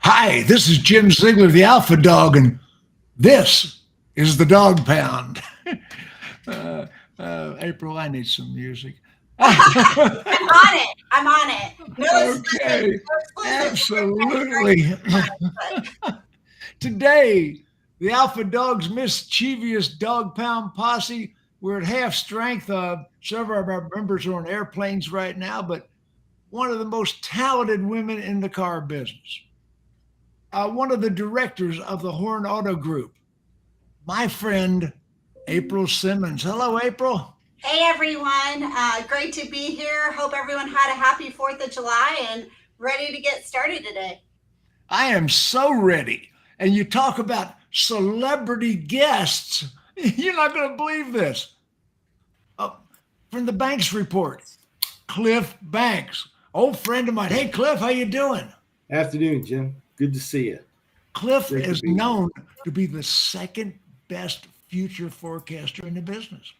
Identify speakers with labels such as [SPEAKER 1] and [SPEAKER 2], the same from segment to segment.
[SPEAKER 1] Hi, this is Jim Ziegler, the Alpha Dog, and this is the Dawg Pound. uh, April, I need some music.
[SPEAKER 2] I'm on it. I'm on it. No
[SPEAKER 1] Okay,
[SPEAKER 2] exclusive.
[SPEAKER 1] absolutely. Today, the Alpha Dog's mischievous Dawg Pound posse. We're at half strength. Several of our members are on airplanes right now, but one of the most talented women in the car business. One of the directors of the Horn Auto Group, my friend April Simmons. Hello, April.
[SPEAKER 2] Hey, everyone. Great to be here. Hope everyone had a happy 4th of July and ready to get started today.
[SPEAKER 1] I am so ready. And you talk about celebrity guests. You're not going to believe this. From the Banks Report, Cliff Banks, old friend of mine. Hey, Cliff, how you doing?
[SPEAKER 3] Afternoon, Jim. Good to see you.
[SPEAKER 1] Cliff is known to be the second best future forecaster in the business.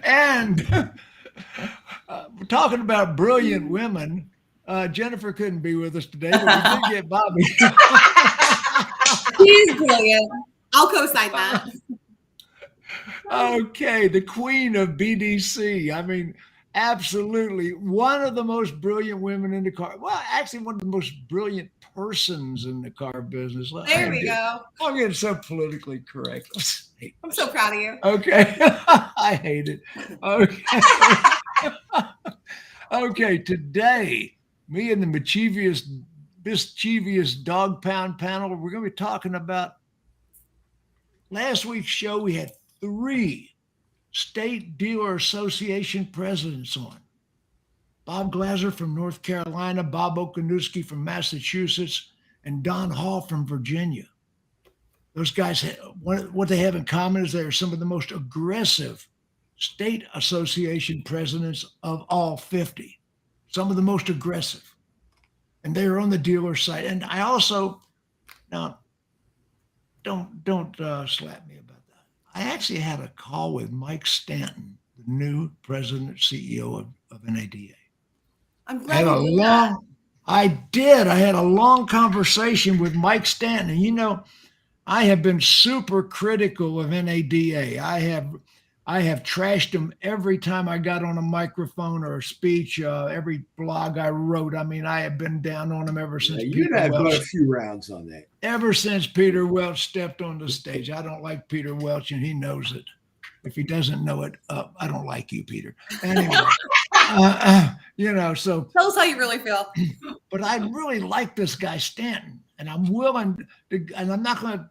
[SPEAKER 1] And we're talking about brilliant women. Jennifer couldn't be with us today, but we did get Bobbie.
[SPEAKER 4] She's brilliant. I'll co-sign that.
[SPEAKER 1] Okay, the queen of BDC. I mean, absolutely one of the most brilliant women in the car. Well, actually, one of the most brilliant persons in the car business.
[SPEAKER 4] There we go.
[SPEAKER 1] I'm getting so politically correct.
[SPEAKER 4] I'm so proud of you.
[SPEAKER 1] Okay. I hate it. Okay. Okay, today, me and the mischievous Dawg Pound panel, we're going to be talking about last week's show. We had 3 State Dealer Association presidents on. Bob Glaser from North Carolina, Bob Okanuski from Massachusetts, and Don Hall from Virginia. Those guys, what they have in common is they are some of the most aggressive state association presidents of all 50. Some of the most aggressive. And they are on the dealer side. And I also, now, don't slap me about that. I actually had a call with Mike Stanton, the new president CEO of NADA.
[SPEAKER 4] I'm glad
[SPEAKER 1] I did. I had a long conversation with Mike Stanton. And, you know, I have been super critical of NADA. I have trashed them every time I got on a microphone or a speech, every blog I wrote. I mean, I have been down on them ever since
[SPEAKER 3] Peter Welch. Got a few rounds on that.
[SPEAKER 1] Ever since Peter Welch stepped on the stage. I don't like Peter Welch, and he knows it. If he doesn't know it, I don't like you, Peter. Anyway, you know, so.
[SPEAKER 4] Tell us how you really feel.
[SPEAKER 1] But I really like this guy, Stanton, and I'm willing to, and I'm not going to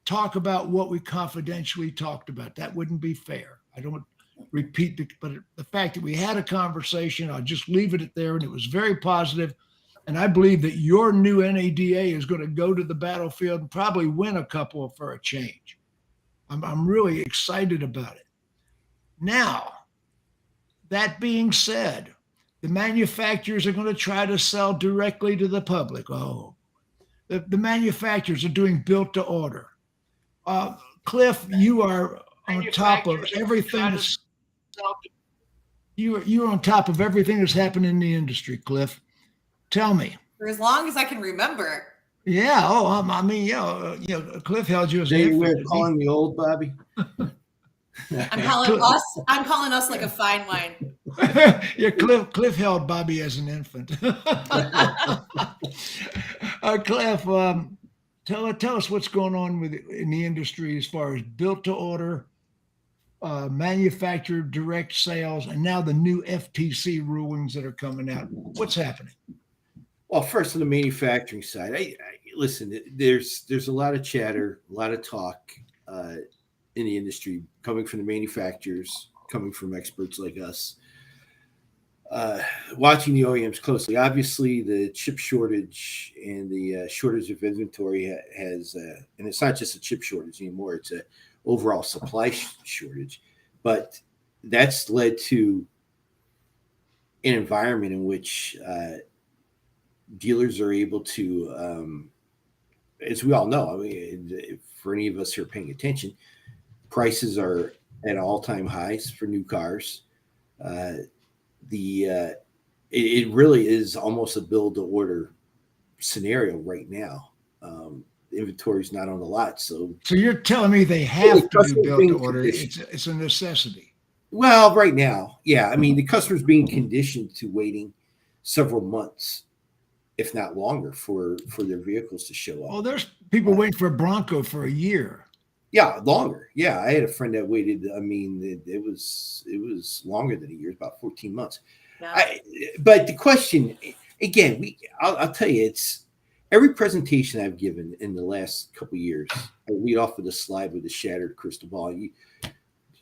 [SPEAKER 1] talk about what we confidentially talked about. That wouldn't be fair. I don't repeat but the fact that we had a conversation, I'll just leave it at there, and it was very positive. And I believe that your new NADA is going to go to the battlefield and probably win a couple for a change. I'm really excited about it. Now, that being said, the manufacturers are going to try to sell directly to the public. Oh, the manufacturers are doing built to order. Cliff, you are on top of everything. You're on top of everything that's happened in the industry, Cliff. Tell me.
[SPEAKER 4] For as long as I can remember.
[SPEAKER 1] Yeah. Oh, I mean, Cliff held you as
[SPEAKER 3] you were calling me old, Bobbie.
[SPEAKER 4] I'm calling us like a fine wine.
[SPEAKER 1] Yeah, Cliff held Bobbie as an infant. Cliff, tell us what's going on in the industry as far as built to order, manufactured direct sales, and now the new FTC rulings that are coming out. What's happening?
[SPEAKER 3] Well, first on the manufacturing side, I listen. There's a lot of chatter, a lot of talk in the industry coming from the manufacturers, coming from experts like us, watching the OEMs closely. Obviously, the chip shortage and the shortage of inventory has, and it's not just a chip shortage anymore; it's a overall supply shortage. But that's led to an environment in which dealers are able to, as we all know, I mean, for any of us who are paying attention, prices are at all-time highs for new cars. it really is almost a build to order scenario right now. Inventory is not on the lot, so
[SPEAKER 1] you're telling me they have to do built to order? It's a necessity.
[SPEAKER 3] Well, right now, yeah. I mean, the customer's being conditioned to waiting several months, if not longer, for their vehicles to show up.
[SPEAKER 1] Oh, there's people waiting for a Bronco for a year.
[SPEAKER 3] Yeah, longer. Yeah, I had a friend that waited. I mean, it was longer than a year, about 14 months.
[SPEAKER 4] Yeah.
[SPEAKER 3] But the question, again, I'll tell you, it's every presentation I've given in the last couple of years. I lead off with a slide with a shattered crystal ball.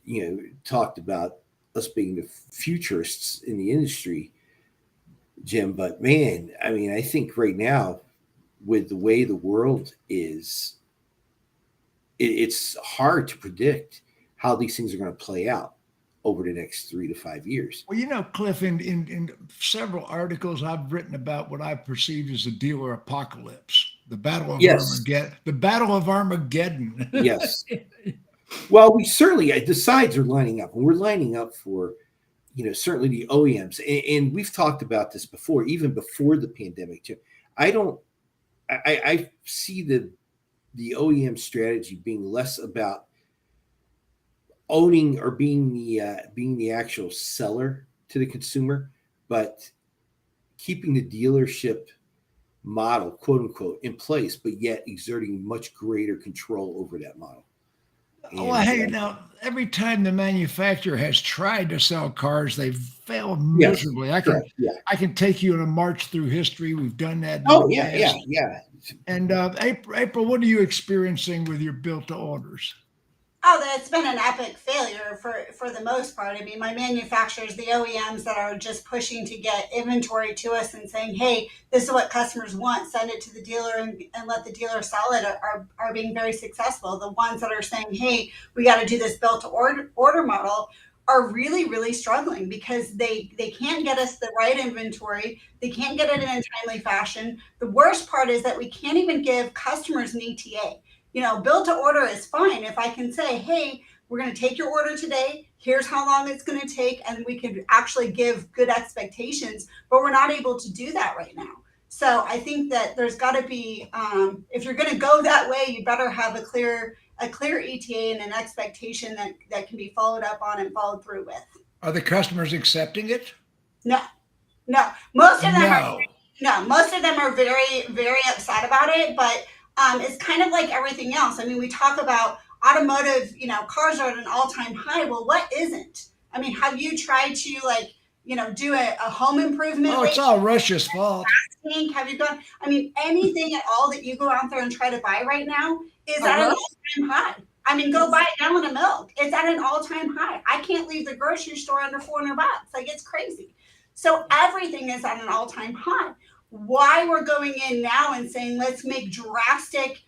[SPEAKER 3] You talked about us being the futurists in the industry, Jim. But man, I mean, I think right now, with the way the world is, it's hard to predict how these things are going to play out over the next 3 to 5 years.
[SPEAKER 1] Well, Cliff, in several articles I've written about what I perceived as a dealer apocalypse, the battle of Armageddon. The battle of Armageddon.
[SPEAKER 3] Yes. Well, we certainly, the sides are lining up, and we're lining up for, certainly the OEMs. And we've talked about this before, even before the pandemic, Jim. I see the OEM strategy being less about owning or being the actual seller to the consumer, but keeping the dealership model, quote unquote, in place, but yet exerting much greater control over that model.
[SPEAKER 1] Well, hey, now every time the manufacturer has tried to sell cars, they've failed miserably.
[SPEAKER 3] Yes,
[SPEAKER 1] I can take you on a march through history. We've done that.
[SPEAKER 3] Yeah.
[SPEAKER 1] And April, what are you experiencing with your built to orders?
[SPEAKER 2] Oh, that's been an epic failure for the most part. I mean, my manufacturers, the OEMs that are just pushing to get inventory to us and saying, hey, this is what customers want, send it to the dealer and let the dealer sell it, are being very successful. The ones that are saying, hey, we got to do this built to order model are really, really struggling because they can't get us the right inventory. They can't get it in a timely fashion. The worst part is that we can't even give customers an ETA. Build to order is fine if I can say, hey, we're going to take your order today. Here's how long it's going to take. And we can actually give good expectations, but we're not able to do that right now. So I think that there's got to be, if you're going to go that way, you better have a clear ETA and an expectation that can be followed up on and followed through with.
[SPEAKER 1] Are the customers accepting it?
[SPEAKER 2] No. Most of them are very, very upset about it, but it's kind of like everything else. I mean, we talk about automotive, cars are at an all-time high. Well, what isn't? I mean, have you tried to do a home improvement?
[SPEAKER 1] Oh, it's all Russia's fault.
[SPEAKER 2] Have you gone? I mean, anything at all that you go out there and try to buy right now is at an all-time high. I mean, go buy a gallon of milk. It's at an all-time high. I can't leave the grocery store under $400. Like, it's crazy. So everything is at an all-time high. Why we're going in now and saying, let's make drastic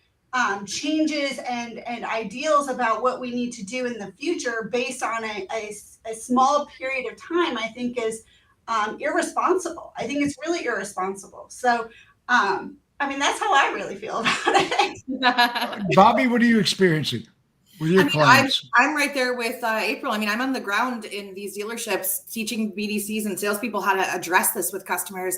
[SPEAKER 2] changes and ideals about what we need to do in the future based on a small period of time, I think is irresponsible. I think it's really irresponsible. So, I mean, that's how I really feel about it.
[SPEAKER 1] Bobbie, what are you experiencing with your clients?
[SPEAKER 4] I'm right there with April. I mean, I'm on the ground in these dealerships teaching BDCs and salespeople how to address this with customers.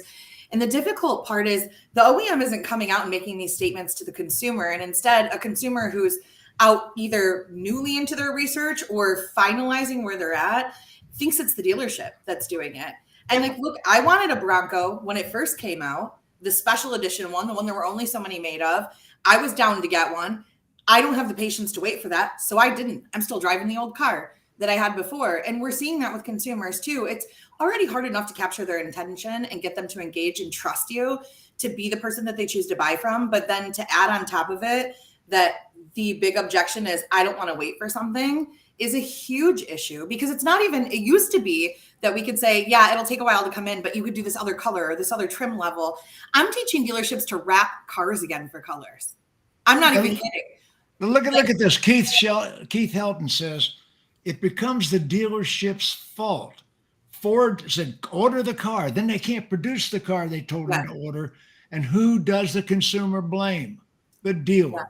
[SPEAKER 4] And the difficult part is the OEM isn't coming out and making these statements to the consumer. And instead, a consumer who's out either newly into their research or finalizing where they're at thinks it's the dealership that's doing it. And like, look, I wanted a Bronco when it first came out, the special edition one, the one there were only so many made of. I was down to get one. I don't have the patience to wait for that. So I didn't. I'm still driving the old car that I had before. And we're seeing that with consumers too. It's already hard enough to capture their intention and get them to engage and trust you to be the person that they choose to buy from. But then to add on top of it, that the big objection is, I don't want to wait for something, is a huge issue, because it's not even, it used to be that we could say, yeah, it'll take a while to come in, but you could do this other color or this other trim level. I'm teaching dealerships to wrap cars again for colors. I'm not even kidding.
[SPEAKER 1] Look at this. Keith Helton says, it becomes the dealership's fault. Ford said, order the car. Then they can't produce the car they told them to order. And who does the consumer blame? The dealer. Yeah.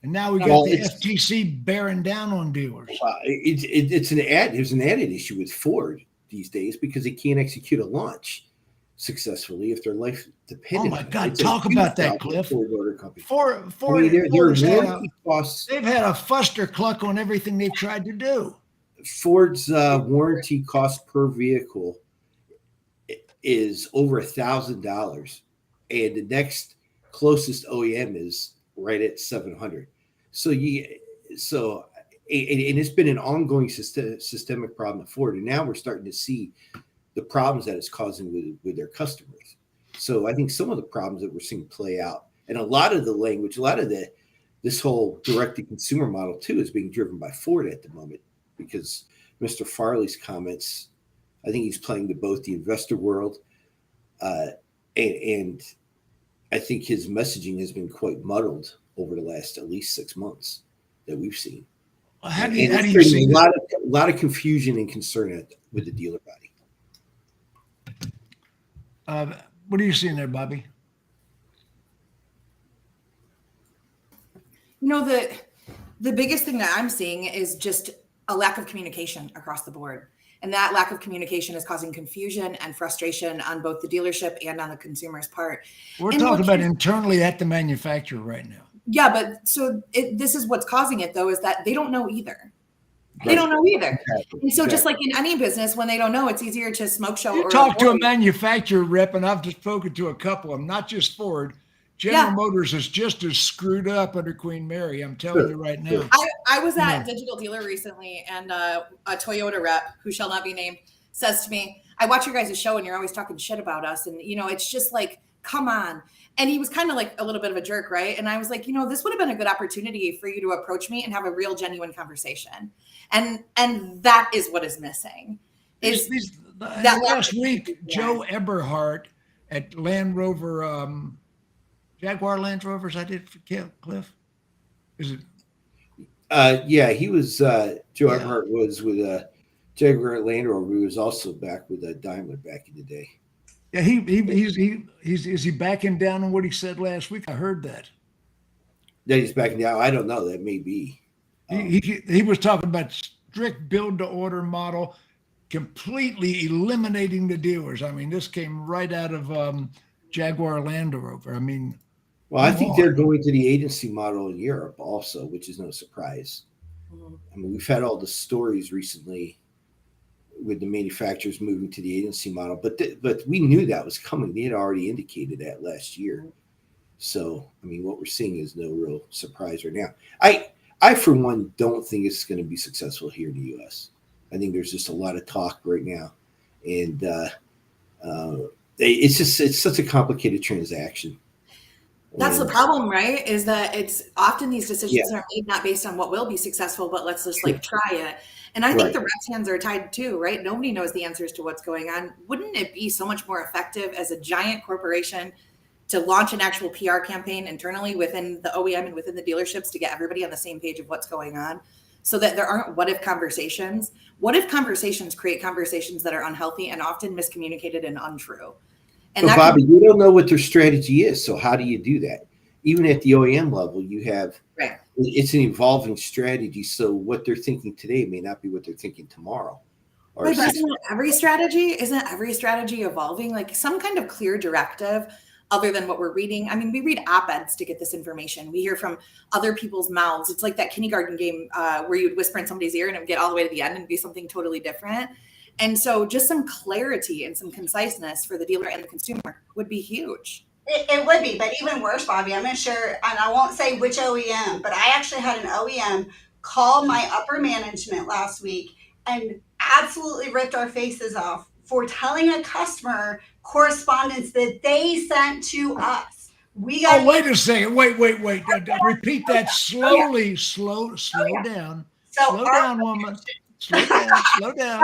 [SPEAKER 1] And now we got the FTC bearing down on dealers.
[SPEAKER 3] There's an added issue with Ford. these days because they can't execute a launch successfully if their life depended
[SPEAKER 1] Oh my
[SPEAKER 3] on it.
[SPEAKER 1] God,
[SPEAKER 3] It's a
[SPEAKER 1] talk
[SPEAKER 3] huge
[SPEAKER 1] about that,
[SPEAKER 3] job for
[SPEAKER 1] Cliff.
[SPEAKER 3] Ford Motor Company.
[SPEAKER 1] Ford,
[SPEAKER 3] their
[SPEAKER 1] Ford's had
[SPEAKER 3] warranty costs.
[SPEAKER 1] they've had a fuster cluck on everything they've tried to do.
[SPEAKER 3] Ford's warranty cost per vehicle is over $1,000, and the next closest OEM is right at 700. So and it's been an ongoing systemic problem at Ford, and now we're starting to see the problems that it's causing with their customers. So I think some of the problems that we're seeing play out, and a lot of the language, this whole direct-to-consumer model too is being driven by Ford at the moment, because Mr. Farley's comments, I think he's playing to both the investor world, and I think his messaging has been quite muddled over the last at least 6 months that we've seen.
[SPEAKER 1] How do you see
[SPEAKER 3] a lot of confusion and concern with the dealer body?
[SPEAKER 1] What are you seeing there, Bobbie?
[SPEAKER 4] The biggest thing that I'm seeing is just a lack of communication across the board. And that lack of communication is causing confusion and frustration on both the dealership and on the consumer's part.
[SPEAKER 1] We're talking about internally at the manufacturer right now.
[SPEAKER 4] Yeah, but this is what's causing it, though, is that they don't know either. They don't know either. Exactly. And so just like in any business, when they don't know, it's easier to smoke show.
[SPEAKER 1] You talk to a manufacturer rep, and I've just spoken to a couple of them, not just Ford. General Motors is just as screwed up under Queen Mary. I'm telling you right now.
[SPEAKER 4] I was at Digital Dealer recently, and a Toyota rep, who shall not be named, says to me, I watch your guys' show and you're always talking shit about us. And, it's just like, come on. And he was kind of like a little bit of a jerk, right? And I was like, this would have been a good opportunity for you to approach me and have a real genuine conversation. And that is what is missing.
[SPEAKER 1] Last week, Joe Eberhardt at Land Rover, Jaguar Land Rovers, I did for Cliff. Is it?
[SPEAKER 3] He was, Joe Eberhardt was with Jaguar Land Rover. He was also back with Daimler back in the day.
[SPEAKER 1] Yeah, is he backing down on what he said last week? I heard that.
[SPEAKER 3] That he's backing down. I don't know. That may be.
[SPEAKER 1] He was talking about strict build-to-order model, completely eliminating the dealers. I mean, this came right out of Jaguar Land Rover. I mean,
[SPEAKER 3] well, I think they're going to the agency model in Europe also, which is no surprise. Mm-hmm. I mean, we've had all the stories recently with the manufacturers moving to the agency model, but we knew that was coming. They had already indicated that last year. So, I mean, what we're seeing is no real surprise right now. I for one, don't think it's going to be successful here in the U.S. I think there's just a lot of talk right now, and it's such a complicated transaction.
[SPEAKER 4] That's the problem, right? Is that it's often these decisions are made not based on what will be successful, but let's just try it. And I think the reps' hands are tied too, right? Nobody knows the answers to what's going on. Wouldn't it be so much more effective as a giant corporation to launch an actual PR campaign internally within the OEM and within the dealerships to get everybody on the same page of what's going on, so that there aren't what if conversations? What if conversations create conversations that are unhealthy and often miscommunicated and untrue? And
[SPEAKER 3] but Bobbie, you don't know what their strategy is. So how do you do that? Even at the OEM level, you have, it's an evolving strategy. So what they're thinking today may not be what they're thinking tomorrow.
[SPEAKER 4] But isn't every strategy evolving? Like some kind of clear directive other than what we're reading. I mean, we read op-eds to get this information. We hear from other people's mouths. It's like that kindergarten game where you'd whisper in somebody's ear and it would get all the way to the end and be something totally different. And so just some clarity and some conciseness for the dealer and the consumer would be huge.
[SPEAKER 2] It would be, but even worse, Bobbie, I'm not sure, and I won't say which OEM, but I actually had an OEM call my upper management last week and absolutely ripped our faces off for telling a customer correspondence that they sent to us. We got
[SPEAKER 1] wait a second. Wait. Repeat that slowly. Slow down. Slow down, woman. Slow down.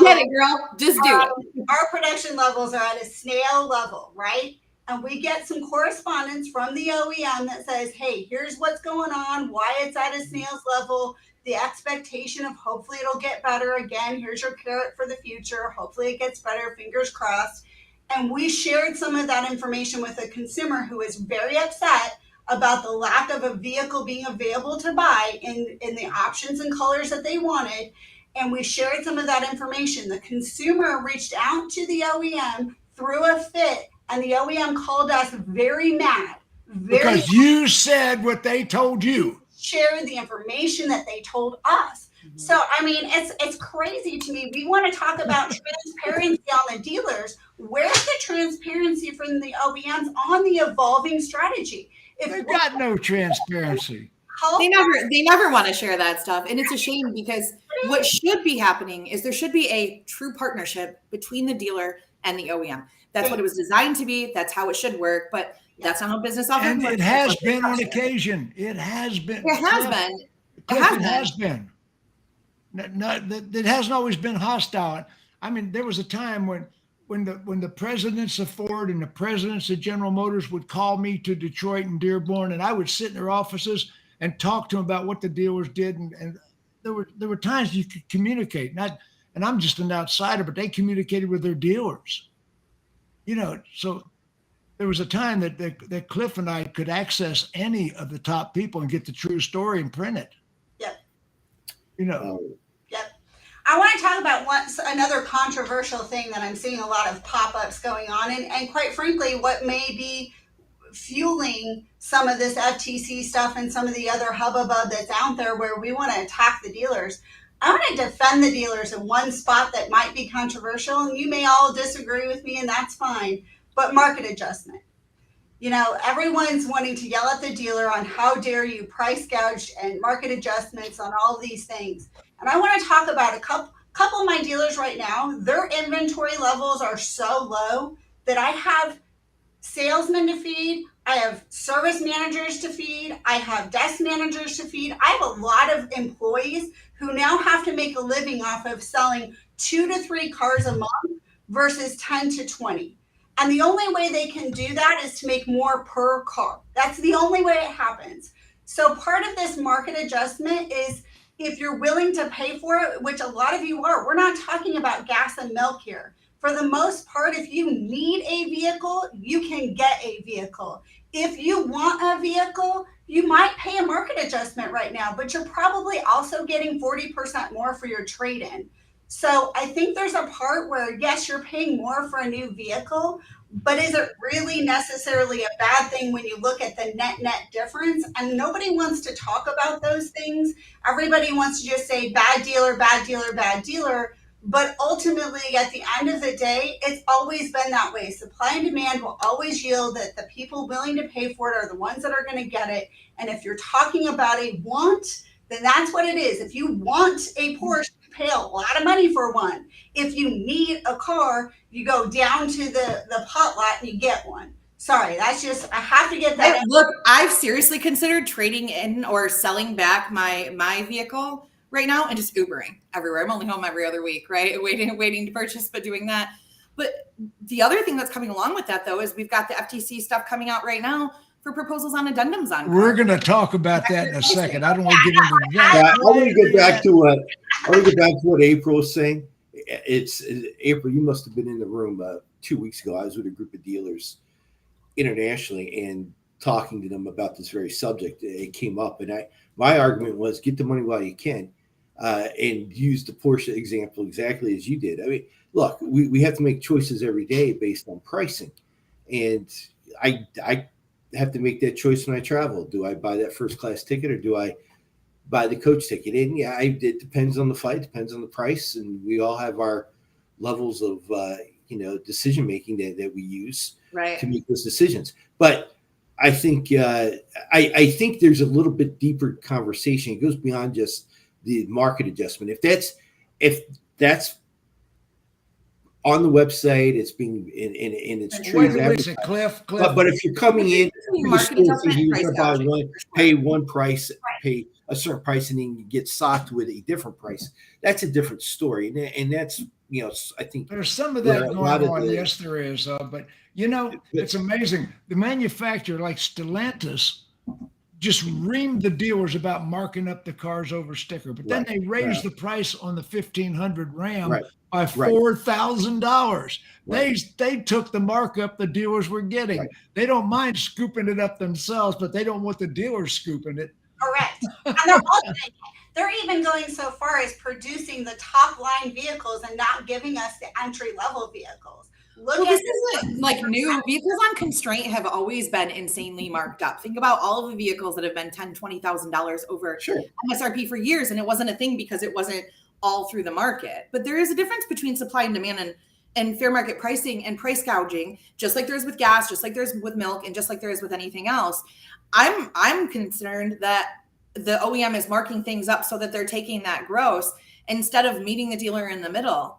[SPEAKER 4] Get it, girl. Just do it.
[SPEAKER 2] Our production levels are at a snail level, right? And we get some correspondence from the OEM that says, hey, here's what's going on, why it's at a snail's level, the expectation of hopefully it'll get better again. Here's your carrot for the future. Hopefully it gets better, fingers crossed. And we shared some of that information with a consumer who is very upset about the lack of a vehicle being available to buy in the options and colors that they wanted. and we shared some of that information. The consumer reached out to the OEM, threw a fit, and the OEM called us very mad.
[SPEAKER 1] Because you said what they told you.
[SPEAKER 2] Shared the information that they told us. So, I mean, it's crazy to me. We want to talk about transparency on the dealers. Where's the transparency from the OEMs on the evolving strategy?
[SPEAKER 1] They've got no transparency.
[SPEAKER 4] They never want to share that stuff. And it's a shame, because what should be happening is there should be a true partnership between the dealer and the OEM. That's what it was designed to be. That's how it should work. But that's not how business often works.
[SPEAKER 1] And it has been on occasion. It has been.
[SPEAKER 4] It has been.
[SPEAKER 1] It has been. It hasn't always been hostile. I mean, there was a time when the presidents of Ford and the presidents of General Motors would call me to Detroit and Dearborn, and I would sit in their offices and talk to them about what the dealers did. And there were times you could communicate. And I'm just an outsider, but they communicated with their dealers. You know, so there was a time that Cliff and I could access any of the top people and get the true story and print it.
[SPEAKER 2] Yep.
[SPEAKER 1] You know.
[SPEAKER 2] Yep. I want to talk about another controversial thing that I'm seeing a lot of pop-ups going on, and quite frankly, what may be fueling some of this FTC stuff and some of the other hubbub that's out there where we want to attack the dealers. I want to defend the dealers in one spot that might be controversial, and you may all disagree with me, and that's fine, but market adjustment. You know, everyone's wanting to yell at the dealer on how dare you price gouge and market adjustments on all these things. And I want to talk about a couple of my dealers right now. Their inventory levels are so low that I have salesmen to feed, I have service managers to feed, I have desk managers to feed. I have a lot of employees who now have to make a living off of selling 2 to 3 cars a month versus 10 to 20. And the only way they can do that is to make more per car. That's the only way it happens. So part of this market adjustment is if you're willing to pay for it, which a lot of you are. We're not talking about gas and milk here. For the most part, if you need a vehicle, you can get a vehicle. If you want a vehicle, you might pay a market adjustment right now, but you're probably also getting 40% more for your trade-in. So I think there's a part where, yes, you're paying more for a new vehicle, but is it really necessarily a bad thing when you look at the net difference? And nobody wants to talk about those things. Everybody wants to just say bad dealer, bad dealer, bad dealer. But ultimately, at the end of the day, it's always been that way. Supply and demand will always yield that the people willing to pay for it are the ones that are going to get it. And if you're talking about a want, then that's what it is. If you want a Porsche, you pay a lot of money for one. If you need a car, you go down to the pot lot and you get one. Sorry, that's just, I have to get that.
[SPEAKER 4] Look, I've seriously considered trading in or selling back my vehicle right now and just Ubering everywhere. I'm only home every other week, right? Waiting to purchase, but doing that. But the other thing that's coming along with that, though, is we've got the FTC stuff coming out right now for proposals on addendums on.
[SPEAKER 1] We're going to talk about that in a second. I don't want to get into that.
[SPEAKER 3] I want to get back to what April was saying. It's April. You must have been in the room 2 weeks ago. I was with a group of dealers internationally and talking to them about this very subject. It came up, and my argument was get the money while you can, and use the Porsche example exactly as you did. I mean, look, we have to make choices every day based on pricing, and I have to make that choice when I travel. Do I buy that first class ticket or do I buy the coach ticket? And yeah, it depends on the flight, depends on the price, and we all have our levels of decision making that we use to make those decisions. But I think I think there's a little bit deeper conversation. It goes beyond just the market adjustment. If that's on the website, it's being in its true.
[SPEAKER 1] Listen, Cliff.
[SPEAKER 3] But if you're coming in, pay one price, pay a certain price, and then you get socked with a different price. That's a different story, and that's I think
[SPEAKER 1] there's some of that going on. Yes, there is. But it's amazing. The manufacturer, like Stellantis, just reamed the dealers about marking up the cars over sticker, but then they raised the price on the 1500 Ram by $4,000. They took the markup the dealers were getting. They don't mind scooping it up themselves, but they don't want the dealers scooping it.
[SPEAKER 2] Correct. And they're also They're even going so far as producing the top line vehicles and not giving us the entry level vehicles.
[SPEAKER 4] Well, this isn't like new. Vehicles on constraint have always been insanely marked up. Think about all of the vehicles that have been $10,000, $20,000 over MSRP for years, and it wasn't a thing because it wasn't all through the market. But there is a difference between supply and demand and fair market pricing and price gouging, just like there's with gas, just like there's with milk, and just like there is with anything else. I'm concerned that the OEM is marking things up so that they're taking that gross instead of meeting the dealer in the middle.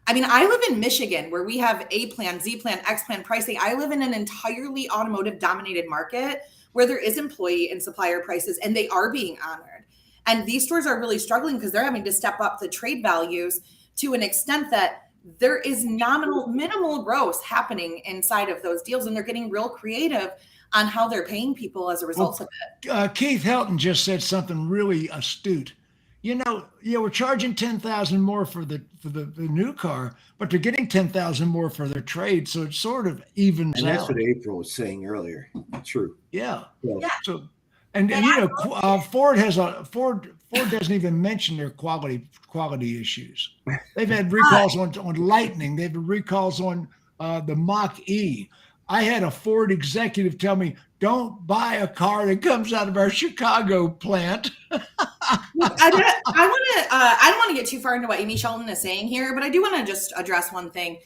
[SPEAKER 4] I mean, I live in Michigan where we have A plan, Z plan, X plan pricing. I live in an entirely automotive dominated market where there is employee and supplier prices, and they are being honored. And these stores are really struggling because they're having to step up the trade values to an extent that there is minimal gross happening inside of those deals. And they're getting real creative on how they're paying people as a result of it.
[SPEAKER 1] Keith Helton just said something really astute. We're charging $10,000 more for the new car, but they're getting $10,000 more for their trade, so it sort of evens out.
[SPEAKER 3] And that's what April was saying earlier. True.
[SPEAKER 1] Yeah.
[SPEAKER 2] Yeah.
[SPEAKER 1] So, and Ford doesn't even mention their quality issues. They've had recalls on Lightning. They've had recalls on the Mach-E. I had a Ford executive tell me, "Don't buy a car that comes out of our Chicago plant."
[SPEAKER 4] I don't want to get too far into what Amy Shelton is saying here, but I do want to just address one thing.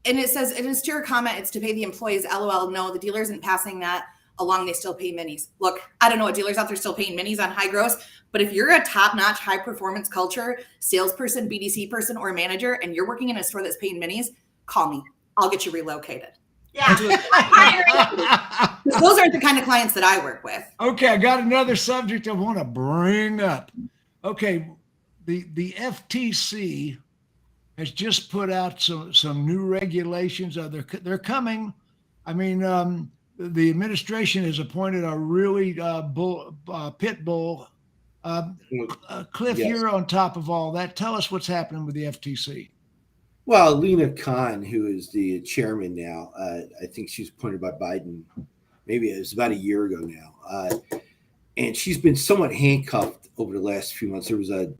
[SPEAKER 4] And it says, it is to your comment, it's to pay the employees. LOL. No, the dealer isn't passing that along. They still pay minis. Look, I don't know what dealers out there still paying minis on high gross, but if you're a top-notch high performance culture salesperson, BDC person, or manager, and you're working in a store that's paying minis, call me. I'll get you relocated.
[SPEAKER 2] Yeah.
[SPEAKER 4] Those aren't the kind of clients that I work with.
[SPEAKER 1] Okay, I got another subject I want to bring up. Okay, the FTC has just put out some new regulations. They're coming. I mean, the administration has appointed a really pit bull. Cliff,
[SPEAKER 3] Yes.
[SPEAKER 1] You're on top of all that. Tell us what's happening with the FTC.
[SPEAKER 3] Well, Lena Khan, who is the chairman now, I think she's appointed by Biden. Maybe it was about a year ago now. And she's been somewhat handcuffed over the last few months. There was a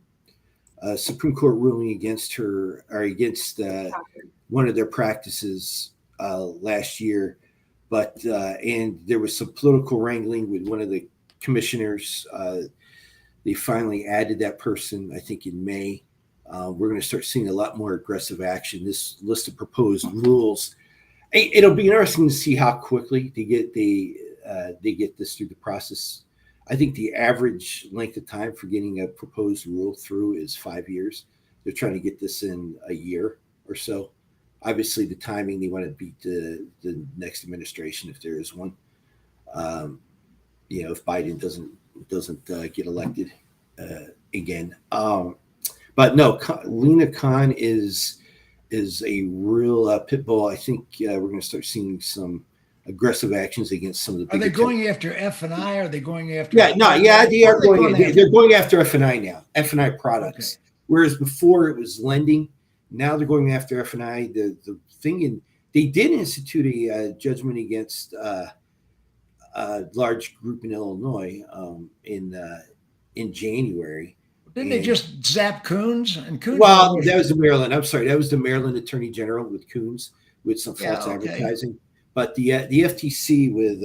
[SPEAKER 3] Supreme Court ruling against her or against one of their practices last year. But and there was some political wrangling with one of the commissioners. They finally added that person, I think, in May. We're going to start seeing a lot more aggressive action. This list of proposed rules. It'll be interesting to see how quickly they get this through the process. I think the average length of time for getting a proposed rule through is 5 years. They're trying to get this in a year or so. Obviously, the timing, they want to beat the next administration if there is one. If Biden doesn't get elected again. But no, Lena Khan is a real pit bull. I think we're going to start seeing some aggressive actions against some of the.
[SPEAKER 1] Are they going after F&I? Are they going after?
[SPEAKER 3] They are going. They're going after F&I now. F&I products. Okay. Whereas before it was lending, now they're going after F&I. The thing, and they did institute a judgment against a large group in Illinois in January.
[SPEAKER 1] Didn't they just zap Coons? And Coons?
[SPEAKER 3] Well, that was the Maryland. I'm sorry, that was the Maryland Attorney General with Coons with some false advertising. But the FTC with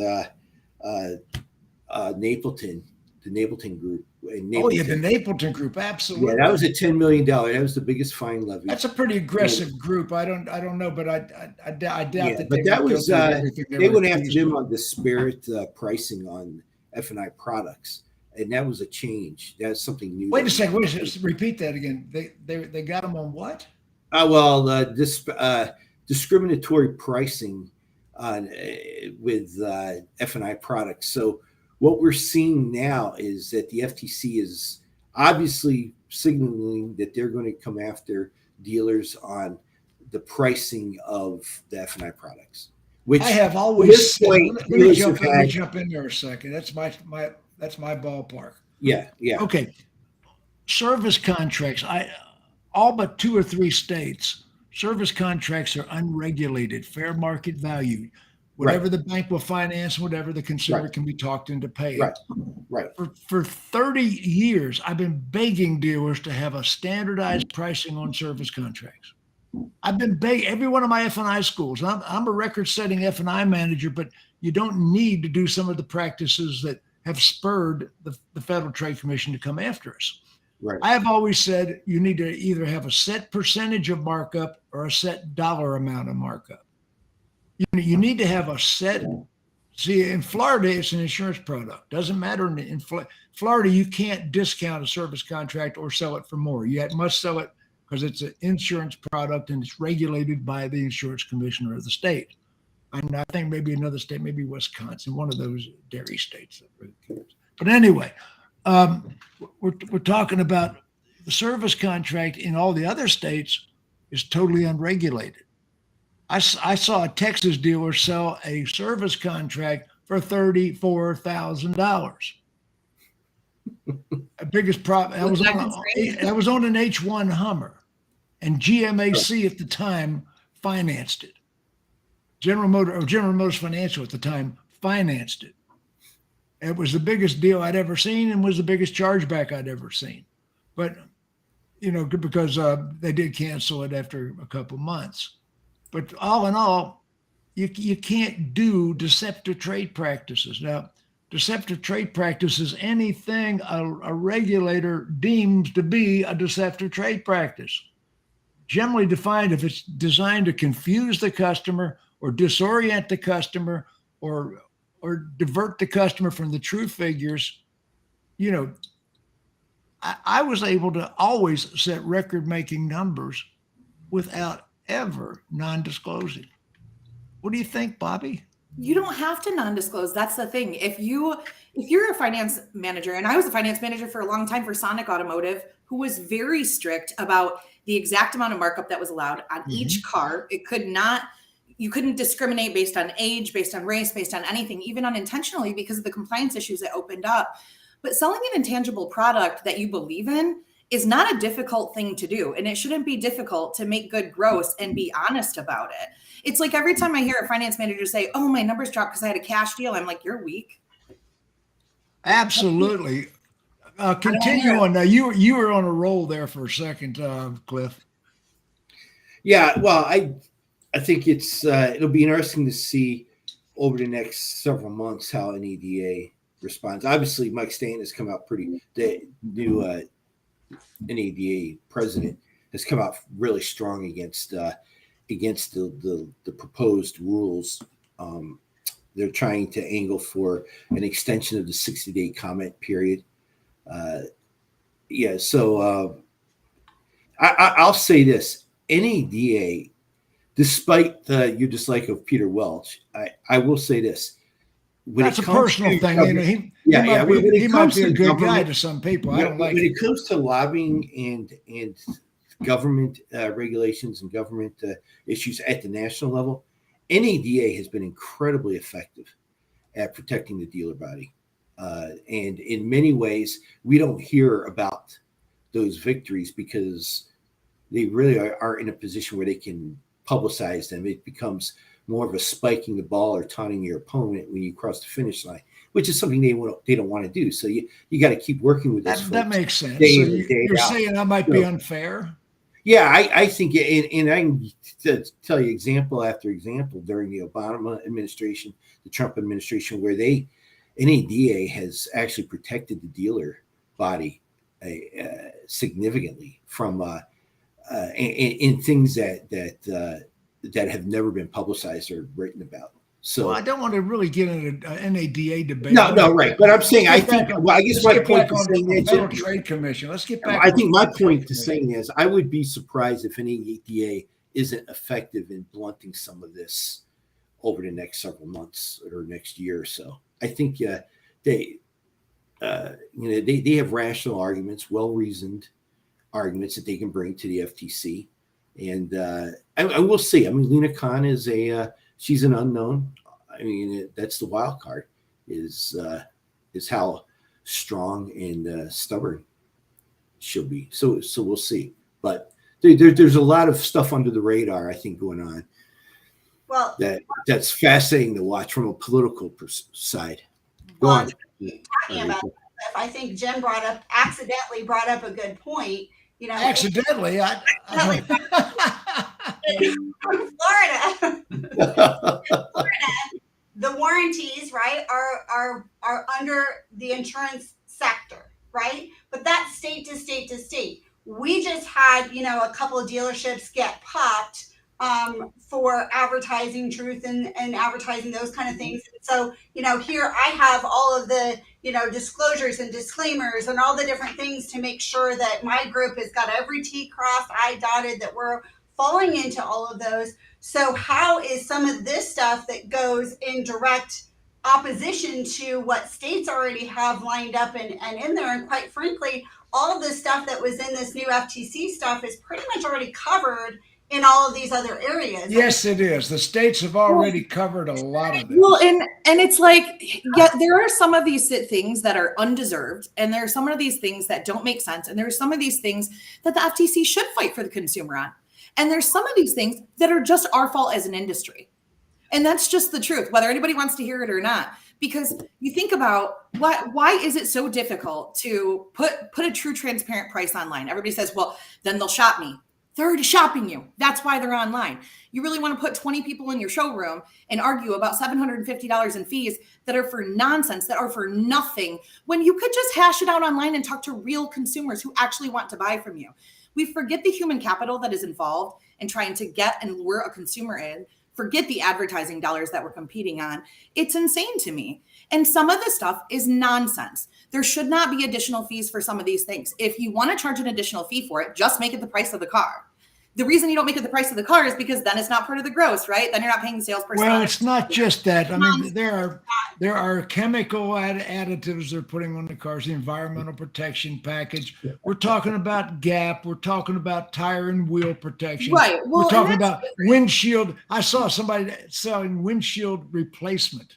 [SPEAKER 3] Napleton, the Napleton Group.
[SPEAKER 1] The Napleton Group, absolutely.
[SPEAKER 3] Yeah, that was a $10 million. That was the biggest fine levy.
[SPEAKER 1] That's a pretty aggressive group. I don't know, but I doubt that.
[SPEAKER 3] But that was they went after them on disparate pricing on F&I products. And that was a change. That's something new.
[SPEAKER 1] Wait a second. Repeat that again. They got them on what?
[SPEAKER 3] This discriminatory pricing on with F&I products. So what we're seeing now is that the FTC is obviously signaling that they're going to come after dealers on the pricing of the F&I products. Which
[SPEAKER 1] I have always. Let me jump in there a second. That's my ballpark.
[SPEAKER 3] Yeah.
[SPEAKER 1] Okay. Service contracts. All but 2 or 3 states, service contracts are unregulated, fair market value. Whatever the bank will finance, whatever the consumer can be talked into paying.
[SPEAKER 3] Right.
[SPEAKER 1] For 30 years, I've been begging dealers to have a standardized pricing on service contracts. I've been begging every one of my F&I schools. I'm a record-setting F&I manager, but you don't need to do some of the practices that have spurred the Federal Trade Commission to come after us.
[SPEAKER 3] Right.
[SPEAKER 1] I have always said you need to either have a set percentage of markup or a set dollar amount of markup. You need to have a set. See, in Florida, it's an insurance product. Doesn't matter. In Florida, you can't discount a service contract or sell it for more. You must sell it because it's an insurance product and it's regulated by the insurance commissioner of the state. And I think maybe another state, maybe Wisconsin, one of those dairy states. But anyway, we're talking about the service contract in all the other states is totally unregulated. I saw a Texas dealer sell a service contract for $34,000. The biggest problem that was on an H1 Hummer, and GMAC at the time financed it. General Motors Financial at the time financed it. It was the biggest deal I'd ever seen and was the biggest chargeback I'd ever seen. But, because they did cancel it after a couple months. But all in all, you can't do deceptive trade practices. Now, deceptive trade practices, anything a regulator deems to be a deceptive trade practice. Generally defined if it's designed to confuse the customer or disorient the customer or divert the customer from the true figures. I was able to always set record-making numbers without ever non-disclosing. What do you think, Bobbie?
[SPEAKER 4] You don't have to non-disclose. That's the thing. If you're a finance manager, and I was a finance manager for a long time for Sonic Automotive, who was very strict about the exact amount of markup that was allowed on each car. You couldn't discriminate based on age, based on race, based on anything, even unintentionally because of the compliance issues that opened up. But selling an intangible product that you believe in is not a difficult thing to do. And it shouldn't be difficult to make good gross and be honest about it. It's like every time I hear a finance manager say, oh, my numbers dropped because I had a cash deal, I'm like, you're weak.
[SPEAKER 1] Absolutely. Continue on. Now, you were on a roll there for a second, Cliff.
[SPEAKER 3] Yeah, well, I think it'll be interesting to see over the next several months how NADA responds. Obviously, Mike Stanton has come out the new NADA president has come out really strong against the proposed rules. They're trying to angle for an extension of the 60-day comment period. So I'll say this: NADA, despite your dislike of Peter Welch, I will say this.
[SPEAKER 1] That's a personal thing. He might be a good guy to some people. I don't like
[SPEAKER 3] when it comes to lobbying and government regulations and government issues at the national level. NADA has been incredibly effective at protecting the dealer body. And in many ways, we don't hear about those victories because they really are in a position where they can publicize them. It becomes more of a spiking the ball or taunting your opponent when you cross the finish line, which is something they don't want to do. So you got to keep working with this.
[SPEAKER 1] That makes sense. So you're saying I might be unfair?
[SPEAKER 3] Yeah, I think, and I can tell you example after example during the Obama administration, the Trump administration, where NADA has actually protected the dealer body significantly from in things that have never been publicized or written about. So
[SPEAKER 1] I don't want to really get into an NADA debate.
[SPEAKER 3] No, right. But I'm saying, I guess my point to saying
[SPEAKER 1] the Federal Trade Commission. Let's get back.
[SPEAKER 3] I think my point to saying is I would be surprised if NADA isn't effective in blunting some of this over the next several months or next year or so. I think they have rational arguments, well-reasoned arguments that they can bring to the FTC. And I will see. I mean, Lena Khan is she's an unknown. I mean, that's the wild card is how strong and stubborn she'll be. So we'll see. But there's a lot of stuff under the radar, I think, going on.
[SPEAKER 2] Well,
[SPEAKER 3] that's fascinating to watch from a political side. Go
[SPEAKER 2] well,
[SPEAKER 3] on.
[SPEAKER 2] talking about that, I think Jim accidentally brought up a good point. You know,
[SPEAKER 1] Accidentally,
[SPEAKER 2] Florida, the warranties, right, are under the insurance sector, right? But that's state to state to state. We just had, a couple of dealerships get popped for advertising truth and advertising those kind of things. And so, here I have all of the, disclosures and disclaimers and all the different things to make sure that my group has got every T crossed, I dotted, that we're falling into all of those. So how is some of this stuff that goes in direct opposition to what states already have lined up and in there? And quite frankly, all of the stuff that was in this new FTC stuff is pretty much already covered in all of these other areas.
[SPEAKER 1] Yes, it is. The states have already covered a lot of it.
[SPEAKER 4] Well, and it's like, yeah, there are some of these things that are undeserved, and there are some of these things that don't make sense, and there are some of these things that the FTC should fight for the consumer on. And there's some of these things that are just our fault as an industry. And that's just the truth, whether anybody wants to hear it or not. Because you think about why is it so difficult to put a true transparent price online? Everybody says, well, then they'll shop me. They're already shopping you. That's why they're online. You really want to put 20 people in your showroom and argue about $750 in fees that are for nonsense, that are for nothing, when you could just hash it out online and talk to real consumers who actually want to buy from you. We forget the human capital that is involved in trying to get and lure a consumer in. Forget the advertising dollars that we're competing on. It's insane to me. And some of this stuff is nonsense. There should not be additional fees for some of these things. If you want to charge an additional fee for it, just make it the price of the car. The reason you don't make it the price of the car is because then it's not part of the gross, right? Then you're not paying the salesperson.
[SPEAKER 1] Well, it's not just that. I mean, there are chemical additives they're putting on the cars, the environmental protection package. We're talking about gap. We're talking about tire and wheel protection.
[SPEAKER 4] Right. Well,
[SPEAKER 1] we're talking about windshield. I saw somebody selling windshield replacement.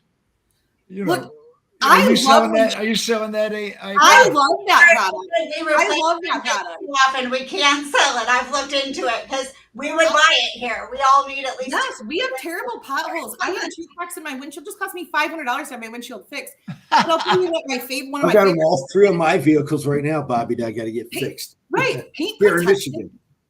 [SPEAKER 4] Look,
[SPEAKER 1] are you selling that? Are you selling that?
[SPEAKER 4] I love that product. I love that product.
[SPEAKER 2] Too often we can't sell it. I've looked into it because we would buy it here. We all need at least.
[SPEAKER 4] Yes, we have terrible potholes. I had 2 cracks in my windshield. It just cost me $500 to have my windshield fixed. But I'll tell you what,
[SPEAKER 3] I've got them all 3 of my vehicles right now, Bobbie, that I got to get fixed.
[SPEAKER 4] Right. Paint
[SPEAKER 3] here in Michigan.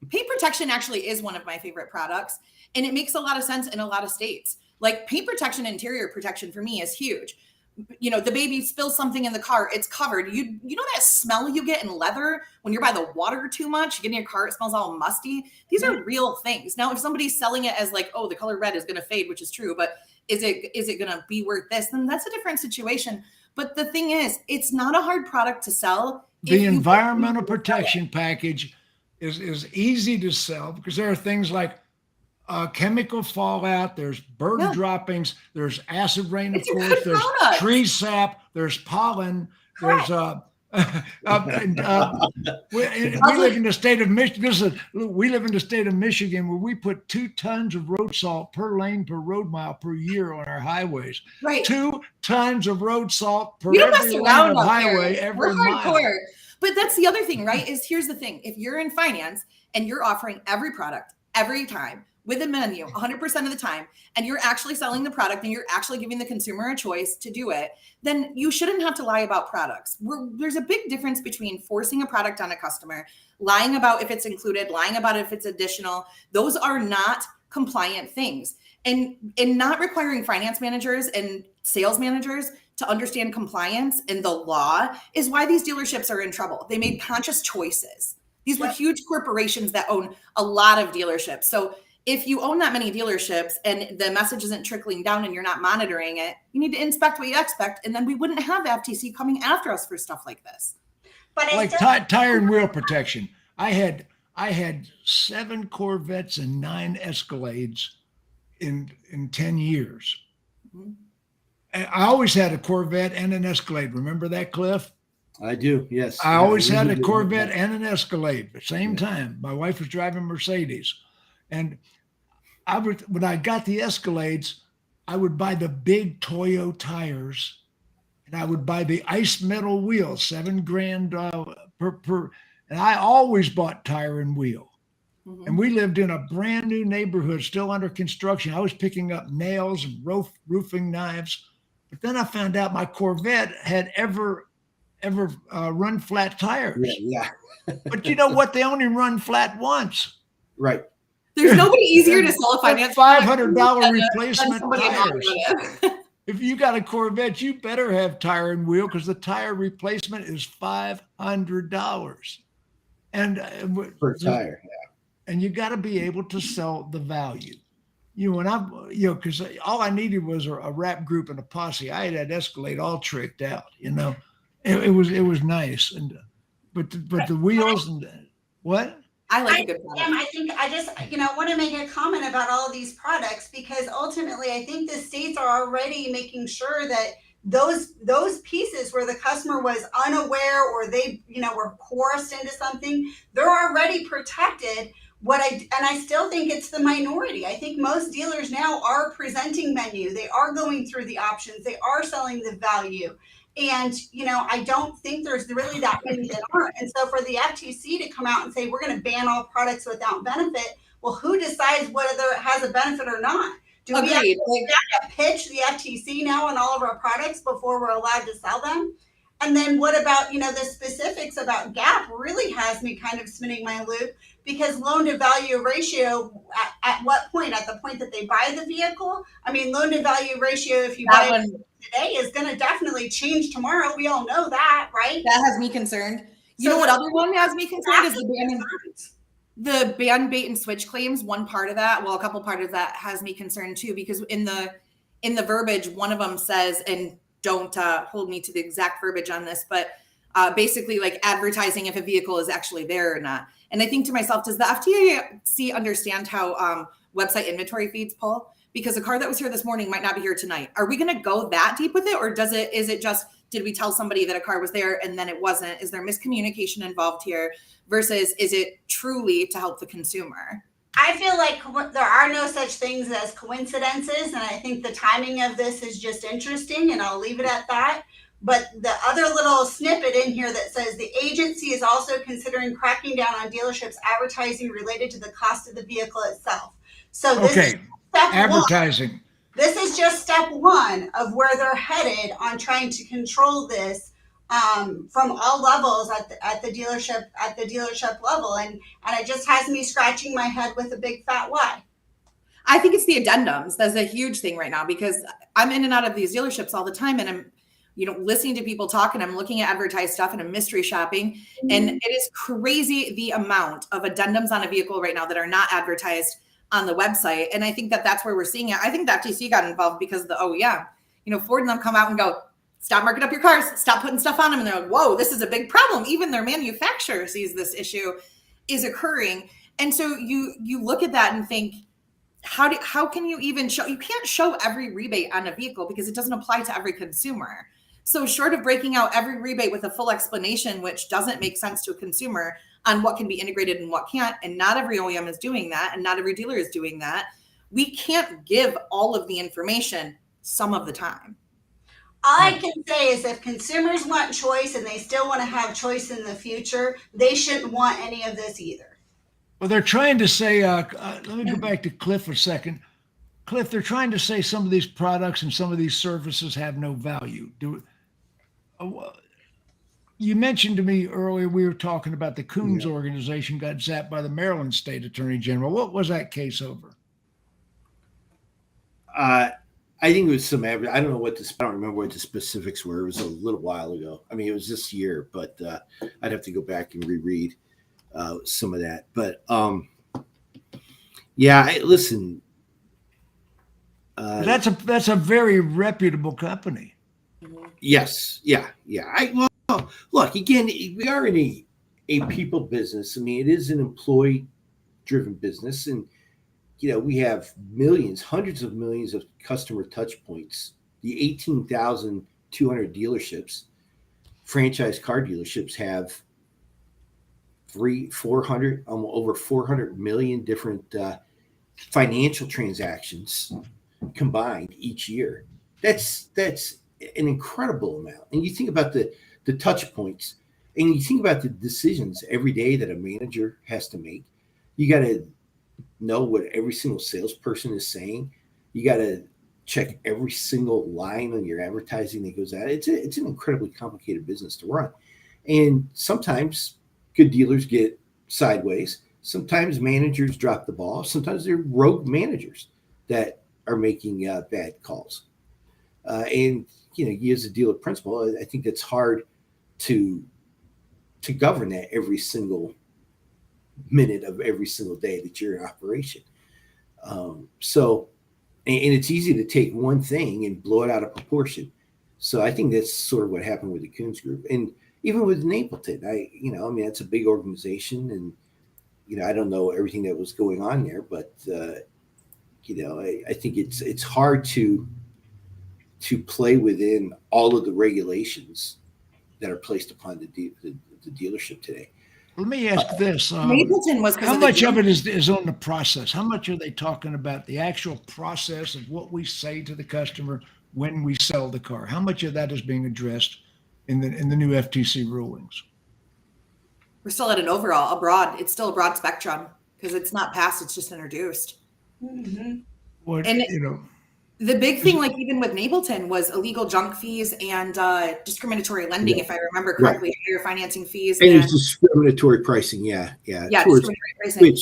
[SPEAKER 4] Paint protection actually is one of my favorite products, and it makes a lot of sense in a lot of states. Like paint protection, interior protection for me is huge. The baby spills something in the car, it's covered. You know that smell you get in leather when you're by the water too much? You get in your car, it smells all musty. These are real things. Now, if somebody's selling it as like, oh, the color red is going to fade, which is true, but is it going to be worth this? Then that's a different situation. But the thing is, it's not a hard product to sell.
[SPEAKER 1] The environmental protection package is easy to sell because there are things like chemical fallout, there's bird droppings, there's acid rain, of course, there's tree sap, there's pollen, there's we live in the state of Michigan. We live in the state of Michigan where we put 2 tons of road salt per lane per road mile per year on our highways.
[SPEAKER 4] Right.
[SPEAKER 1] 2 tons of road salt per
[SPEAKER 4] every
[SPEAKER 1] lane of highway every mile.
[SPEAKER 4] But that's the other thing, right? Is here's the thing. If you're in finance and you're offering every product every time with a menu 100% of the time, and you're actually selling the product and you're actually giving the consumer a choice to do it, then you shouldn't have to lie about products. There's a big difference between forcing a product on a customer, lying about if it's included, lying about if it's additional. Those are not compliant things. And not requiring finance managers and sales managers to understand compliance and the law is why these dealerships are in trouble. They made conscious choices. These were huge corporations that own a lot of dealerships. So if you own that many dealerships and the message isn't trickling down and you're not monitoring it, you need to inspect what you expect. And then we wouldn't have the FTC coming after us for stuff like this.
[SPEAKER 2] But
[SPEAKER 1] like tire and wheel protection. I had 7 Corvettes and 9 Escalades in 10 years. Mm-hmm. I always had a Corvette and an Escalade. Remember that, Cliff?
[SPEAKER 3] I do, yes.
[SPEAKER 1] I always had a Corvette and an Escalade at the same time. My wife was driving Mercedes. And when I got the Escalades, I would buy the big Toyo tires, and I would buy the ice metal wheels, $7,000 per. And I always bought tire and wheel. And we lived in a brand new neighborhood, still under construction. I was picking up nails and roofing knives. But then I found out my Corvette had ever run flat tires.
[SPEAKER 3] Yeah.
[SPEAKER 1] But you know what? They only run flat once.
[SPEAKER 3] Right.
[SPEAKER 4] There's nobody easier to sell a finance
[SPEAKER 1] $500 replacement
[SPEAKER 4] somebody
[SPEAKER 1] tires.
[SPEAKER 4] anonymous.
[SPEAKER 1] If you got a Corvette, you better have tire and wheel because the tire replacement is $500. And
[SPEAKER 3] Per tire. Yeah.
[SPEAKER 1] and you got to be able to sell the value. Because all I needed was a rap group and a posse. I had that Escalade all tricked out. It was nice, but the wheels and what.
[SPEAKER 4] I like a good product.
[SPEAKER 2] I think I just, want to make a comment about all of these products because ultimately I think the states are already making sure that those pieces where the customer was unaware or they, were coerced into something, they're already protected. I still think it's the minority. I think most dealers now are presenting menu. They are going through the options. They are selling the value. And, I don't think there's really that many that aren't. And so for the FTC to come out and say, we're going to ban all products without benefit, well, who decides whether it has a benefit or not? Do we have to pitch the FTC now on all of our products before we're allowed to sell them? And then what about, the specifics about Gap really has me kind of spinning my loop because loan to value ratio at what point? At the point that they buy the vehicle? I mean, loan to value ratio, if you buy it today, is going to definitely change tomorrow. We all know that, right?
[SPEAKER 4] That has me concerned. You know what other one has me concerned is the ban bait and switch claims. One part of that, a couple part of that has me concerned too, because in the verbiage, one of them says, and don't hold me to the exact verbiage on this, but basically like advertising if a vehicle is actually there or not. And I think to myself, does the FTC understand how website inventory feeds pull? Because a car that was here this morning might not be here tonight. Are we going to go that deep with it? Or is it just, did we tell somebody that a car was there and then it wasn't? Is there miscommunication involved here versus is it truly to help the consumer?
[SPEAKER 2] I feel like there are no such things as coincidences. And I think the timing of this is just interesting and I'll leave it at that. But the other little snippet in here that says the agency is also considering cracking down on dealerships advertising related to the cost of the vehicle itself. So this is step
[SPEAKER 1] advertising.
[SPEAKER 2] one. This is just step one of where they're headed on trying to control this from all levels at the dealership level, and it just has me scratching my head with a big fat why.
[SPEAKER 4] I think it's the addendums. That's a huge thing right now because I'm in and out of these dealerships all the time, and I'm listening to people talk and I'm looking at advertised stuff and I'm mystery shopping. Mm-hmm. And it is crazy the amount of addendums on a vehicle right now that are not advertised on the website. And I think that's where we're seeing it. I think the FTC got involved because of the OEM. Ford and them come out and go, stop marking up your cars, stop putting stuff on them. And they're like, whoa, this is a big problem. Even their manufacturer sees this issue is occurring. And so you look at that and think, how can you even show? You can't show every rebate on a vehicle because it doesn't apply to every consumer. So short of breaking out every rebate with a full explanation, which doesn't make sense to a consumer on what can be integrated and what can't, and not every OEM is doing that, and not every dealer is doing that, we can't give all of the information some of the time.
[SPEAKER 2] All I can say is if consumers want choice and they still want to have choice in the future, they shouldn't want any of this either.
[SPEAKER 1] Well, they're trying to say, let me go back to Cliff for a second. Cliff, they're trying to say some of these products and some of these services have no value. You mentioned to me earlier, we were talking about the Coons organization got zapped by the Maryland State Attorney General. What was that case over?
[SPEAKER 3] I think it was I don't know I don't remember what the specifics were. It was a little while ago. I mean, it was this year, but I'd have to go back and reread some of that. But listen.
[SPEAKER 1] That's a very reputable company.
[SPEAKER 3] Yes. Yeah. Look, again, we are in a people business. I mean, it is an employee-driven business, and we have hundreds of millions of customer touch points. The 18,200 dealerships, franchise car dealerships, have 400, over 400 million different financial transactions combined each year. That's an incredible amount. And you think about the touch points, and you think about the decisions every day that a manager has to make. You got to know what every single salesperson is saying. You got to check every single line on your advertising that goes out. It's an incredibly complicated business to run. And sometimes good dealers get sideways. Sometimes managers drop the ball. Sometimes they're rogue managers that are making bad calls. And, you as a dealer principal, I think it's hard to govern that every single minute of every single day that you're in operation. And it's easy to take one thing and blow it out of proportion. So I think that's sort of what happened with the Coons Group. And even with Napleton, it's a big organization, and, I don't know everything that was going on there, but, I think it's hard to play within all of the regulations that are placed upon the dealership today.
[SPEAKER 1] Let me ask this.
[SPEAKER 4] Napleton was
[SPEAKER 1] how much of it is on the process? How much are they talking about the actual process of what we say to the customer when we sell the car? How much of that is being addressed in the new FTC rulings?
[SPEAKER 4] We're still at it's still a broad spectrum because it's not passed, it's just introduced.
[SPEAKER 2] Mm-hmm.
[SPEAKER 4] The big thing, like even with Napleton, was illegal junk fees and discriminatory lending, if I remember correctly, higher financing fees.
[SPEAKER 3] And it's discriminatory pricing, yeah.
[SPEAKER 4] Discriminatory pricing.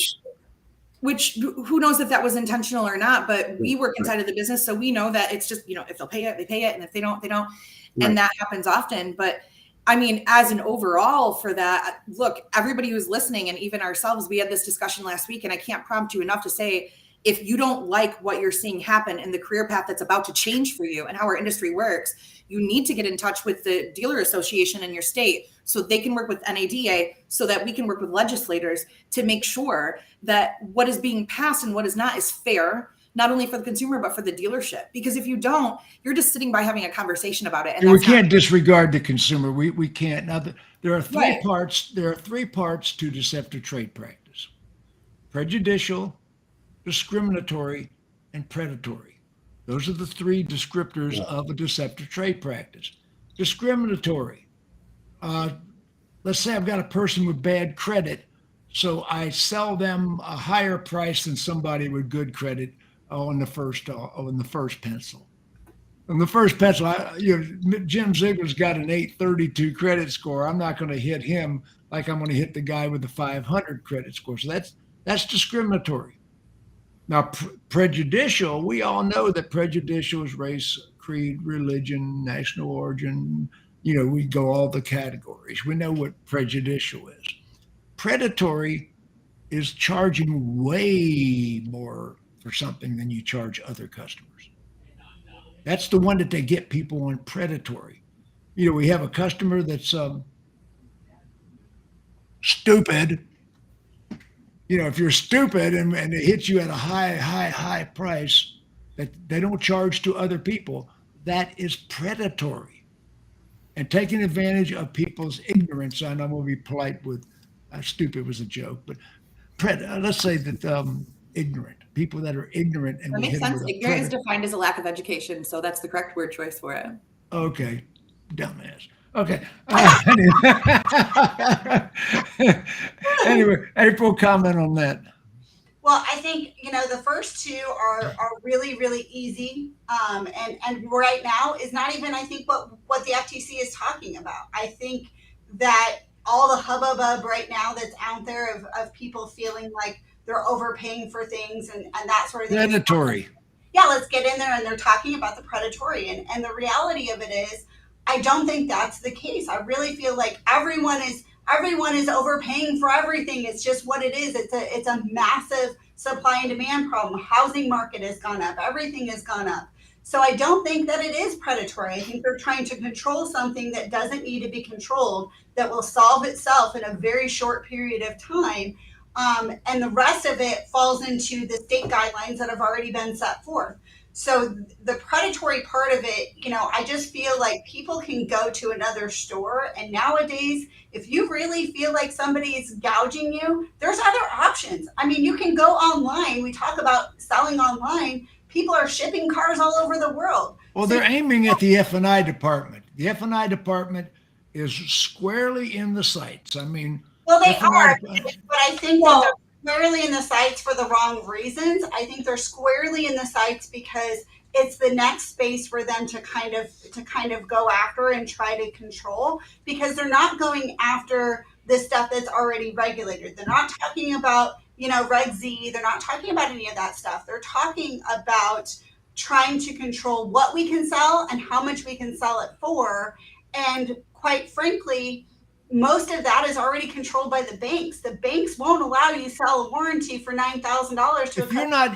[SPEAKER 4] Which who knows if that was intentional or not, but we work inside of the business, so we know that it's just, if they'll pay it, they pay it, and if they don't, they don't. Right. And that happens often. But I mean, as an overall for that, look, everybody who's listening, and even ourselves, we had this discussion last week, and I can't prompt you enough to say, if you don't like what you're seeing happen in the career path that's about to change for you and how our industry works, you need to get in touch with the dealer association in your state so they can work with NADA, so that we can work with legislators to make sure that what is being passed and what is not is fair, not only for the consumer, but for the dealership. Because if you don't, you're just sitting by having a conversation about it.
[SPEAKER 1] And we can't disregard the consumer. We can't. Now, there are three parts. There are three parts to deceptive trade practice: prejudicial, discriminatory, and predatory. Those are the three descriptors of a deceptive trade practice. Discriminatory. Let's say I've got a person with bad credit, so I sell them a higher price than somebody with good credit on the first pencil. On the first pencil, Jim Ziegler's got an 832 credit score. I'm not going to hit him like I'm going to hit the guy with the 500 credit score. So that's discriminatory. Now, prejudicial, we all know that prejudicial is race, creed, religion, national origin. We go all the categories. We know what prejudicial is. Predatory is charging way more for something than you charge other customers. That's the one that they get people on, predatory. We have a customer that's stupid. If you're stupid and it hits you at a high price that they don't charge to other people, that is predatory. And taking advantage of people's ignorance, and I'm going to be polite with stupid was a joke, but let's say that ignorant, people that are ignorant. And
[SPEAKER 4] that makes sense. Ignorant is defined as a lack of education, so that's the correct word choice for it.
[SPEAKER 1] Okay, dumbass. Okay. Anyway, April, comment on that.
[SPEAKER 2] Well, I think, the first two are really, really easy. And right now is not even, I think, what the FTC is talking about. I think that all the hubbub right now that's out there of people feeling like they're overpaying for things and that sort of thing.
[SPEAKER 1] Predatory.
[SPEAKER 2] Yeah, let's get in there, and they're talking about the predatory. And the reality of it is, I don't think that's the case. I really feel like everyone is overpaying for everything. It's just what it is. It's a massive supply and demand problem. Housing market has gone up. Everything has gone up. So I don't think that it is predatory. I think they're trying to control something that doesn't need to be controlled, that will solve itself in a very short period of time. And the rest of it falls into the state guidelines that have already been set forth. So the predatory part of it, I just feel like people can go to another store. And nowadays, if you really feel like somebody's gouging you, there's other options. I mean, you can go online. We talk about selling online. People are shipping cars all over the world.
[SPEAKER 1] Well, they're aiming at the F&I department. The F&I department is squarely in the sights. I mean,
[SPEAKER 2] well, they are, but I think squarely in the sights for the wrong reasons. I think they're squarely in the sights because it's the next space for them to kind of go after and try to control, because they're not going after the stuff that's already regulated. They're not talking about, Reg Z. They're not talking about any of that stuff. They're talking about trying to control what we can sell and how much we can sell it for. And quite frankly, most of that is already controlled by the banks. The banks won't allow you to sell a warranty for $9,000 to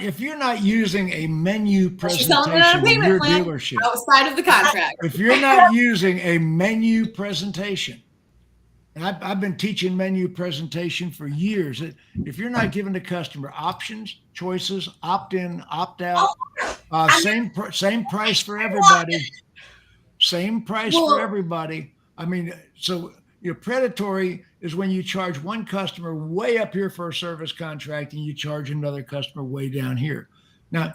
[SPEAKER 1] if you're not using a menu
[SPEAKER 4] She's selling it on a
[SPEAKER 1] presentation in
[SPEAKER 4] payment
[SPEAKER 1] your
[SPEAKER 4] plan
[SPEAKER 1] dealership,
[SPEAKER 4] outside of the contract.
[SPEAKER 1] if you're not using a menu presentation, and I've been teaching menu presentation for years. If you're not giving the customer options, choices, opt in, opt out, same price for everybody, same price for everybody. I mean, so predatory is when you charge one customer way up here for a service contract and you charge another customer way down here. Now,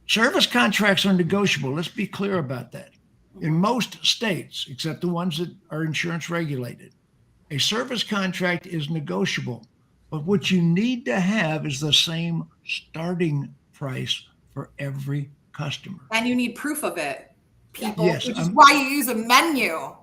[SPEAKER 1] service contracts are negotiable. Let's be clear about that. In most states, except the ones that are insurance regulated, a service contract is negotiable, but what you need to have is the same starting price for every customer.
[SPEAKER 4] And you need proof of it, people,
[SPEAKER 1] Yes,
[SPEAKER 4] which is why you use a menu.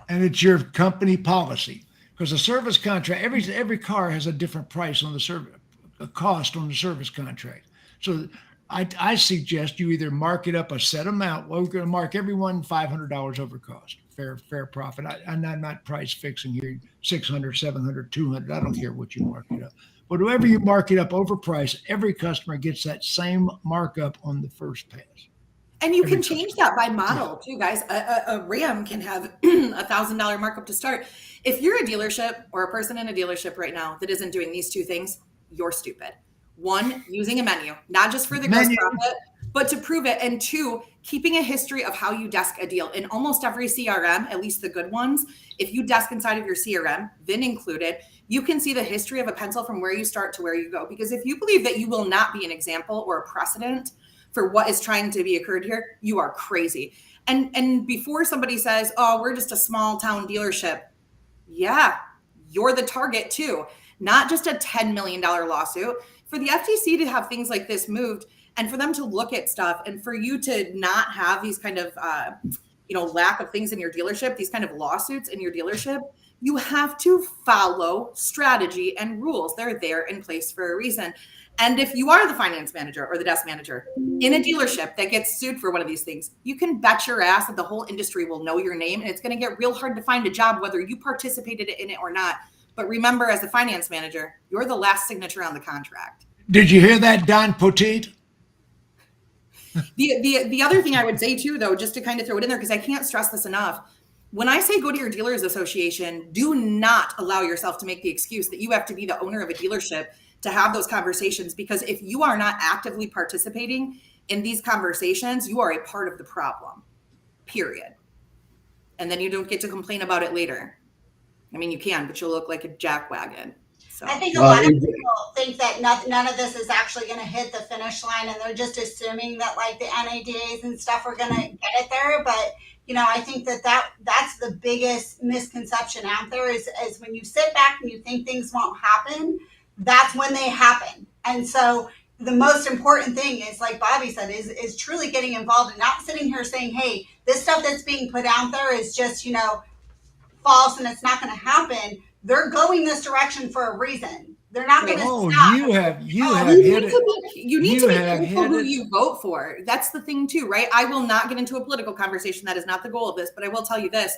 [SPEAKER 1] And it's your company policy, because a service contract, every car has a different price on the service, a cost on the service contract. So I suggest you either mark it up a set amount. Well, we're going to mark everyone $500 over cost, fair profit. I'm not price fixing here, 600, 700, 200. I don't care what you mark it up. But whoever you mark it up over price, every customer gets that same markup on the first pass.
[SPEAKER 4] And you can change that by model too, guys. A Ram can have $1,000 markup to start. If you're a dealership or a person in a dealership right now that isn't doing these two things, you're stupid. One, using a menu, not just for the gross profit, but to prove it. And two, keeping a history of how you desk a deal. In almost every CRM, at least the good ones, if you desk inside of your CRM, VIN included, you can see the history of a pencil from where you start to where you go. Because if you believe that you will not be an example or a precedent for what is trying to be occurred here, you are crazy. And before somebody says, oh, we're just a small town dealership. Yeah, you're the target too. Not just a $10 million lawsuit. For the FTC to have things like this moved and for them to look at stuff and for you to not have these kind of, lack of things in your dealership, these kind of lawsuits in your dealership, you have to follow strategy and rules. They're there in place for a reason. And if you are the finance manager or the desk manager in a dealership that gets sued for one of these things, you can bet your ass that the whole industry will know your name, and it's going to get real hard to find a job, whether you participated in it or not. But remember, as the finance manager, you're the last signature on the contract.
[SPEAKER 1] Did you hear that, Don Poteet?
[SPEAKER 4] The other thing I would say too, though, just to kind of throw it in there, because I can't stress this enough. When I say go to your dealers association, do not allow yourself to make the excuse that you have to be the owner of a dealership to have those conversations, because if you are not actively participating in these conversations, you are a part of the problem, period. And then you don't get to complain about it later. I mean, you can, but you'll look like a jackwagon. So.
[SPEAKER 2] I think a lot of people think that none of this is actually going to hit the finish line, and they're just assuming that like the NADAs and stuff are going to get it there. But I think that's the biggest misconception out there is when you sit back and you think things won't happen, that's when they happen. And so the most important thing is, like Bobbie said, is truly getting involved and not sitting here saying, hey, this stuff that's being put out there is just, false and it's not going to happen. They're going this direction for a reason. They're not going to stop.
[SPEAKER 1] You have hit it.
[SPEAKER 4] You need to be careful who you vote for. That's the thing too, right? I will not get into a political conversation. That is not the goal of this, but I will tell you this.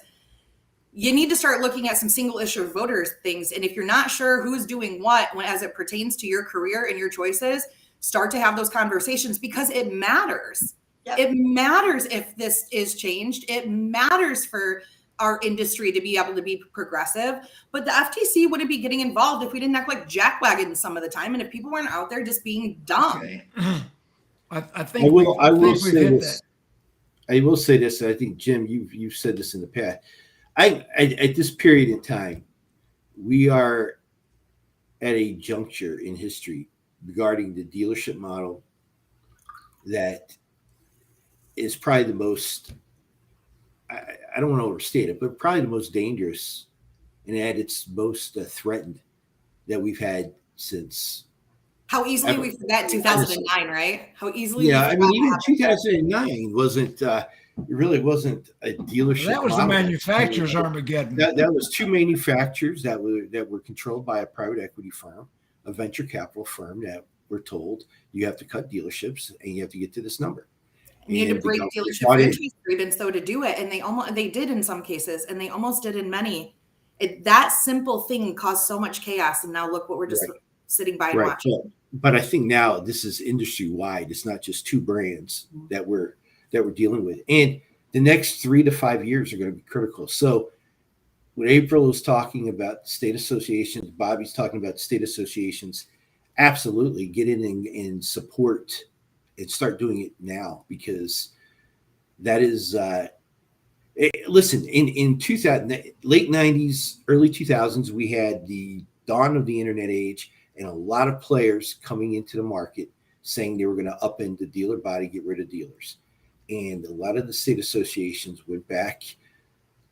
[SPEAKER 4] You need to start looking at some single issue voters things. And if you're not sure who's doing what as it pertains to your career and your choices, start to have those conversations, because it matters. Yep. It matters if this is changed. It matters for our industry to be able to be progressive. But the FTC wouldn't be getting involved if we didn't act like jackwagons some of the time, and if people weren't out there just being dumb.
[SPEAKER 1] Okay. I will say this.
[SPEAKER 3] I think, Jim, you've said this in the past. At this period in time, we are at a juncture in history regarding the dealership model that is probably the most, I don't want to overstate it, but probably the most dangerous and at its most threatened that we've had since.
[SPEAKER 4] How easily
[SPEAKER 3] ever.
[SPEAKER 4] we forget 2009, right? How easily.
[SPEAKER 3] Yeah,
[SPEAKER 4] we
[SPEAKER 3] I mean, even 2009 wasn't. It really wasn't a dealership.
[SPEAKER 1] That was the manufacturer's Armageddon.
[SPEAKER 3] That was two manufacturers that were controlled by a private equity firm, a venture capital firm that were told you have to cut dealerships and you have to get to this number.
[SPEAKER 4] You had to break dealership franchise agreements though to do it, and they did in some cases, and they almost did in many. That simple thing caused so much chaos, and now look what we're just sitting by and watching.
[SPEAKER 3] But I think now this is industry wide. It's not just two brands that we're dealing with, and the next 3 to 5 years are going to be critical. So when April was talking about state associations, Bobbie's talking about state associations, absolutely get in and support and start doing it now, because that is listen, in 2000, late 90s, early 2000s, we had the dawn of the internet age and a lot of players coming into the market saying they were going to upend the dealer body, get rid of dealers. And a lot of the state associations went back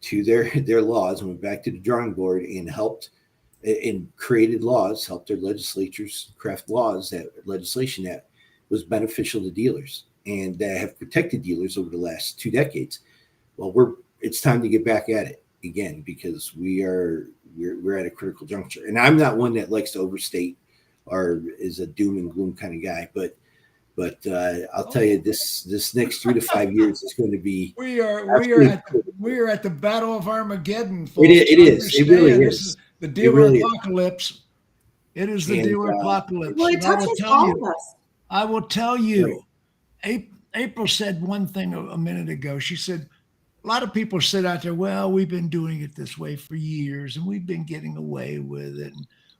[SPEAKER 3] to their laws and went back to the drawing board and helped and created laws, helped their legislatures craft legislation that was beneficial to dealers and that have protected dealers over the last 2 decades. Well, it's time to get back at it again, because we're at a critical juncture. And I'm not one that likes to overstate or is a doom and gloom kind of guy, but I'll tell you, this next 3 to 5 years is going to be.
[SPEAKER 1] We are at the Battle of Armageddon. Folks.
[SPEAKER 3] It is. It really is.
[SPEAKER 1] The dealer apocalypse. It is the dealer apocalypse.
[SPEAKER 4] Well, it touches all of us.
[SPEAKER 1] I will tell you. April said one thing a minute ago. She said, a lot of people sit out there, well, we've been doing it this way for years and we've been getting away with it.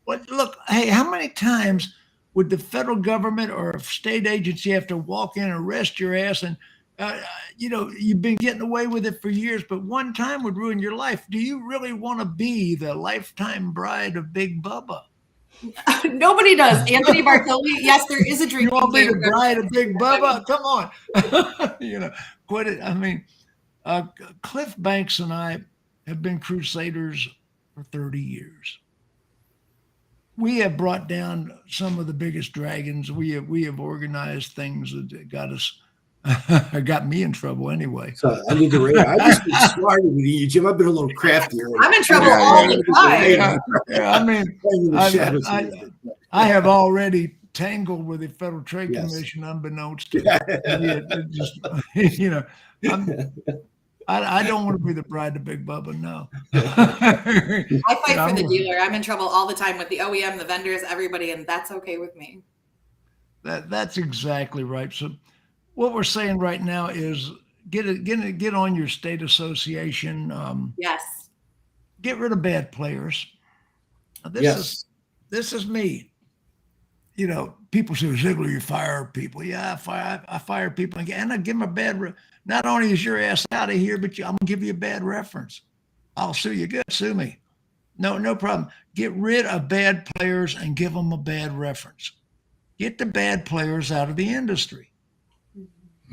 [SPEAKER 1] But look, hey, how many times would the federal government or a state agency have to walk in and arrest your ass? And, you've been getting away with it for years, but one time would ruin your life. Do you really want to be the lifetime bride of Big Bubba?
[SPEAKER 4] Nobody does. Anthony Bartoli, yes, there is a drinking
[SPEAKER 1] game. You want to be the
[SPEAKER 4] game.
[SPEAKER 1] bride of Big Bubba? Come on. Quit it. I mean, Cliff Banks and I have been crusaders for 30 years. We have brought down some of the biggest dragons. We have organized things that got me in trouble anyway.
[SPEAKER 3] So I need to rate. I've just been smarter with you, Jim. I've been a little craftier.
[SPEAKER 4] I'm in trouble all the time.
[SPEAKER 1] I mean, I have already tangled with the Federal Trade Commission, unbeknownst to I don't want to be the bride of Big Bubba, no.
[SPEAKER 4] I fight for the dealer. I'm in trouble all the time with the OEM, the vendors, everybody, and that's okay with me.
[SPEAKER 1] That's exactly right. So what we're saying right now is get on your state association.
[SPEAKER 4] Yes.
[SPEAKER 1] Get rid of bad players. This is me. People say, Ziegler, you fire people. Yeah, I fire people, and I give them a bad. Not only is your ass out of here, but I'm gonna give you a bad reference. I'll sue you. Good, sue me. No problem. Get rid of bad players and give them a bad reference. Get the bad players out of the industry.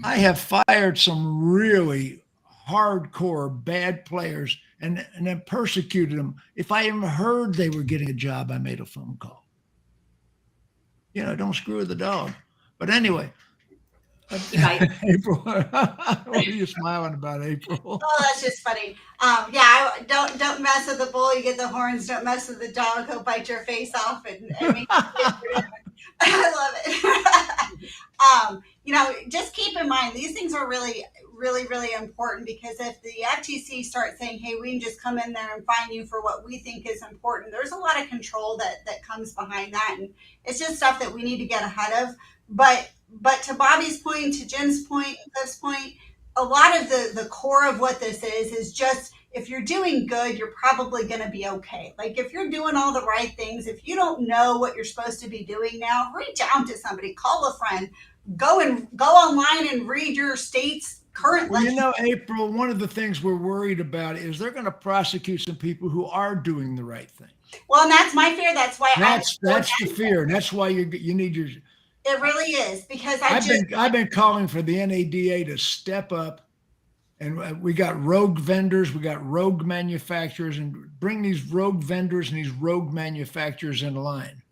[SPEAKER 1] I have fired some really hardcore bad players and then persecuted them. If I even heard they were getting a job, I made a phone call. Don't screw with the dog. But anyway, April, what are you smiling about, April?
[SPEAKER 2] Oh, that's just funny. Don't mess with the bull. You get the horns. Don't mess with the dog. He'll bite your face off and make I love it. Just keep in mind, these things are really, really, really important, because if the FTC starts saying, hey, we can just come in there and fine you for what we think is important, there's a lot of control that comes behind that. And it's just stuff that we need to get ahead of. But to Bobbie's point, to Jim's point, Cliff's point, a lot of the core of what this is just, if you're doing good, you're probably going to be okay. Like if you're doing all the right things, if you don't know what you're supposed to be doing now, reach out to somebody, call a friend, go online and read your state's current legislation.
[SPEAKER 1] April, one of the things we're worried about is they're going to prosecute some people who are doing the right thing.
[SPEAKER 2] Well, and that's my fear. That's why
[SPEAKER 1] that's the fear. And that's why you need your.
[SPEAKER 2] It really is, because
[SPEAKER 1] I've been calling for the NADA to step up, and we got rogue vendors, we got rogue manufacturers, and bring these rogue vendors and these rogue manufacturers in line.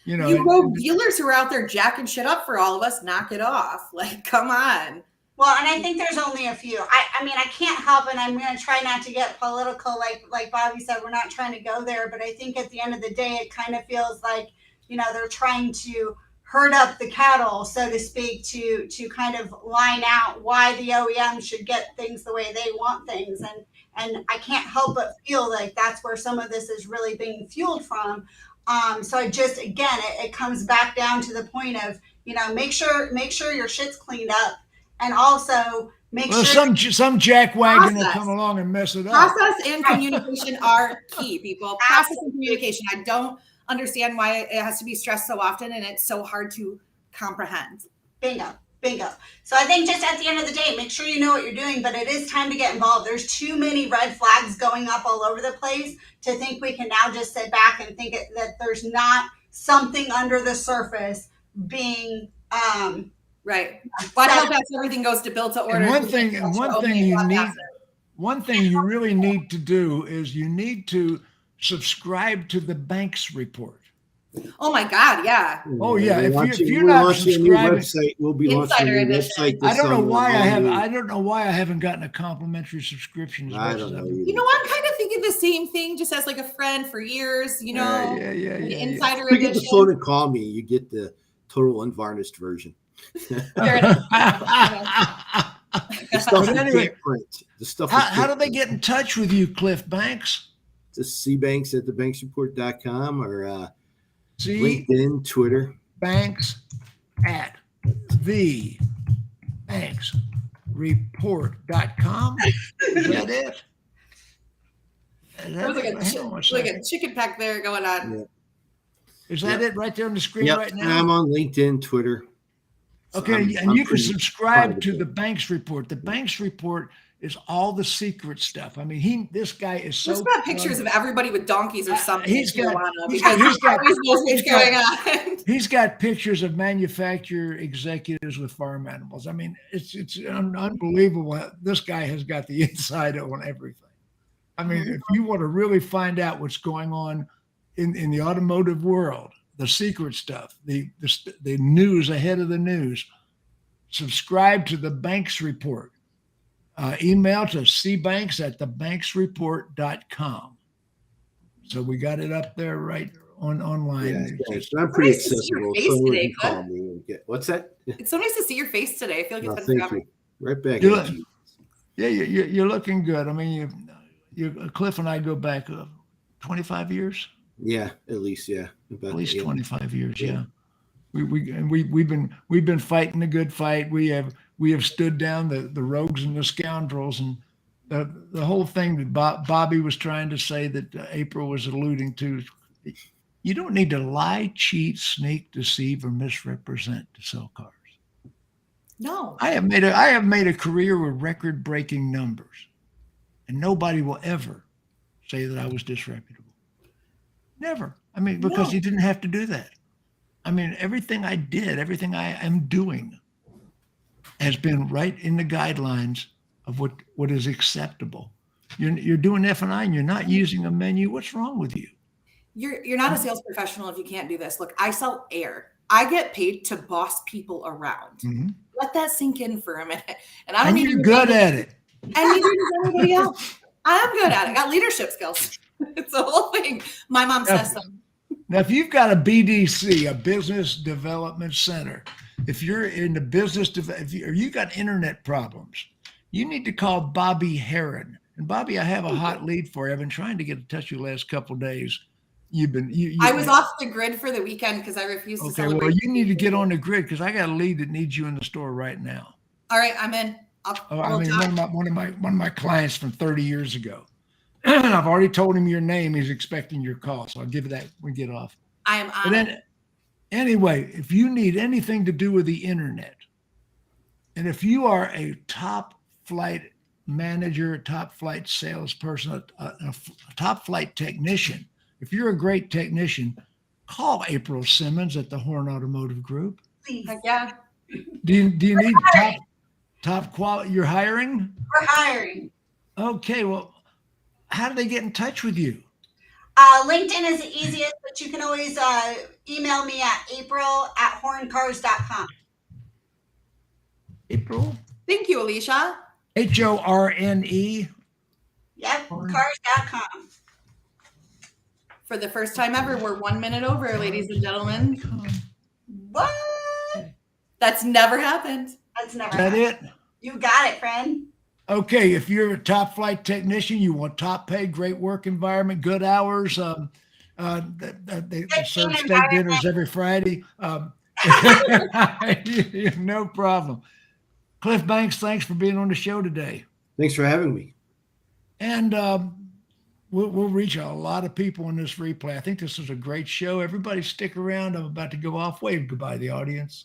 [SPEAKER 1] You know,
[SPEAKER 4] you rogue dealers who are out there jacking shit up for all of us, knock it off. Like, come on.
[SPEAKER 2] Well, and I think there's only a few. I mean, I can't help, and I'm going to try not to get political. Like Bobbie said, we're not trying to go there, but I think at the end of the day, it kind of feels like, you know, they're trying to herd up the cattle, so to speak, to kind of line out why the OEM should get things the way they want things. And I can't help but feel like that's where some of this is really being fueled from. So I just, again, it comes back down to the point of, you know, make sure your shit's cleaned up, and also make sure
[SPEAKER 1] some jackwagon will come along and mess it up.
[SPEAKER 4] Process and communication are key, people. Process and communication. I don't understand why it has to be stressed so often and it's so hard to comprehend.
[SPEAKER 2] Bingo. So I think just at the end of the day, make sure you know what you're doing, but it is time to get involved. There's too many red flags going up all over the place to think we can now just sit back and think that there's not something under the surface being
[SPEAKER 4] right. Well, I hope that's everything goes to build to order.
[SPEAKER 1] And one thing you really need to do is you need to subscribe to the bank's report.
[SPEAKER 4] Oh my God, yeah.
[SPEAKER 1] Oh yeah. If you're not subscribed,
[SPEAKER 3] we'll be launching a new website.
[SPEAKER 1] I don't know why I haven't gotten a complimentary subscription.
[SPEAKER 3] I don't know.
[SPEAKER 4] You know, I'm kind of thinking the same thing, just as like a friend for years. You know,
[SPEAKER 3] the
[SPEAKER 4] insider
[SPEAKER 3] edition.
[SPEAKER 4] edition.
[SPEAKER 3] Pick up the phone and call me. You get the total unvarnished version.
[SPEAKER 4] Fair
[SPEAKER 3] enough.
[SPEAKER 1] How do they get in touch with you, Cliff Banks?
[SPEAKER 3] Just cbanks at thebanksreport.com or LinkedIn, Twitter.
[SPEAKER 1] Banks at thebanksreport.com. Is that it?
[SPEAKER 4] There's like a chicken pack there going on.
[SPEAKER 3] Yeah.
[SPEAKER 1] Is that it right there on the screen right now?
[SPEAKER 3] I'm on LinkedIn, Twitter.
[SPEAKER 1] Okay, and you can subscribe to the Banks Report. The Banks Report is all the secret stuff. I mean, this guy is so.
[SPEAKER 4] There's got pictures of everybody with donkeys or something.
[SPEAKER 1] He's got pictures of manufacturer executives with farm animals. I mean, it's unbelievable. This guy has got the inside on everything. I mean, if you want to really find out what's going on in the automotive world, the secret stuff, the news ahead of the news, subscribe to the Banks Report. Email to cbanks@thebanksreport.com. So we got it up there right online.
[SPEAKER 3] Yeah, I'm pretty accessible. What's that?
[SPEAKER 4] It's so nice to see your face today. I feel like it's
[SPEAKER 3] been
[SPEAKER 4] forever.
[SPEAKER 3] You. Right back
[SPEAKER 1] at you. Yeah, you're looking good. I mean, Cliff and I go back 25 years.
[SPEAKER 3] Yeah, at least, yeah.
[SPEAKER 1] At least 25 years, yeah. We've been fighting the good fight. We have stood down the rogues and the scoundrels, and the whole thing that Bobbie was trying to say, that April was alluding to. You don't need to lie, cheat, sneak, deceive, or misrepresent to sell cars.
[SPEAKER 4] No.
[SPEAKER 1] I have made a career with record-breaking numbers, and nobody will ever say that I was disreputable. Never. I mean, because you didn't have to do that. I mean, everything I did, everything I am doing has been right in the guidelines of what is acceptable. You're doing F&I and you're not using a menu. What's wrong with you?
[SPEAKER 4] You're not a sales professional if you can't do this. Look, I sell air. I get paid to boss people around. Mm-hmm. Let that sink in for a minute. And
[SPEAKER 1] you're good at it.
[SPEAKER 4] And neither does anybody else. I'm good at it. I got leadership skills. It's the whole thing. My mom says so.
[SPEAKER 1] Now, if you've got a BDC, a business development center, if you're in the business, if you got internet problems, you need to call Bobbie Herron. And Bobbie, I have a hot lead for you. I've been trying to get in touch with you the last couple of days.
[SPEAKER 4] I was off the grid for the weekend because I refused to celebrate.
[SPEAKER 1] Well, you need to get on the grid because I got a lead that needs you in the store right now.
[SPEAKER 4] All right, I'm in.
[SPEAKER 1] One of my clients from 30 years ago. I've already told him your name. He's expecting your call, so I'll give that when we get off.
[SPEAKER 4] I am on.
[SPEAKER 1] Anyway, if you need anything to do with the internet, and if you are a top flight manager, a top flight salesperson, a top flight technician, if you're a great technician, call April Simmons at the Horn Automotive Group.
[SPEAKER 2] Heck
[SPEAKER 4] yeah.
[SPEAKER 1] Do you need top quality? You're hiring?
[SPEAKER 2] We're hiring.
[SPEAKER 1] Okay, well, how do they get in touch with you?
[SPEAKER 2] LinkedIn is the easiest, but you can always email me at april@horncars.com.
[SPEAKER 1] April,
[SPEAKER 4] Thank you, Alicia.
[SPEAKER 1] HORNE.
[SPEAKER 2] Yep,
[SPEAKER 1] Horn.
[SPEAKER 2] cars.com.
[SPEAKER 4] For the first time ever, we're 1 minute over, ladies and gentlemen.
[SPEAKER 2] What?
[SPEAKER 4] That's never happened.
[SPEAKER 2] That's never
[SPEAKER 1] Is that
[SPEAKER 2] happened.
[SPEAKER 1] it?
[SPEAKER 2] You got it, friend.
[SPEAKER 1] Okay, if you're a top flight technician, you want top pay, great work environment, good hours. They serve steak dinners every Friday. No problem. Cliff Banks, thanks for being on the show today.
[SPEAKER 3] Thanks for having me.
[SPEAKER 1] And we'll reach a lot of people in this replay. I think this was a great show. Everybody stick around. I'm about to go off. Wave goodbye to the audience.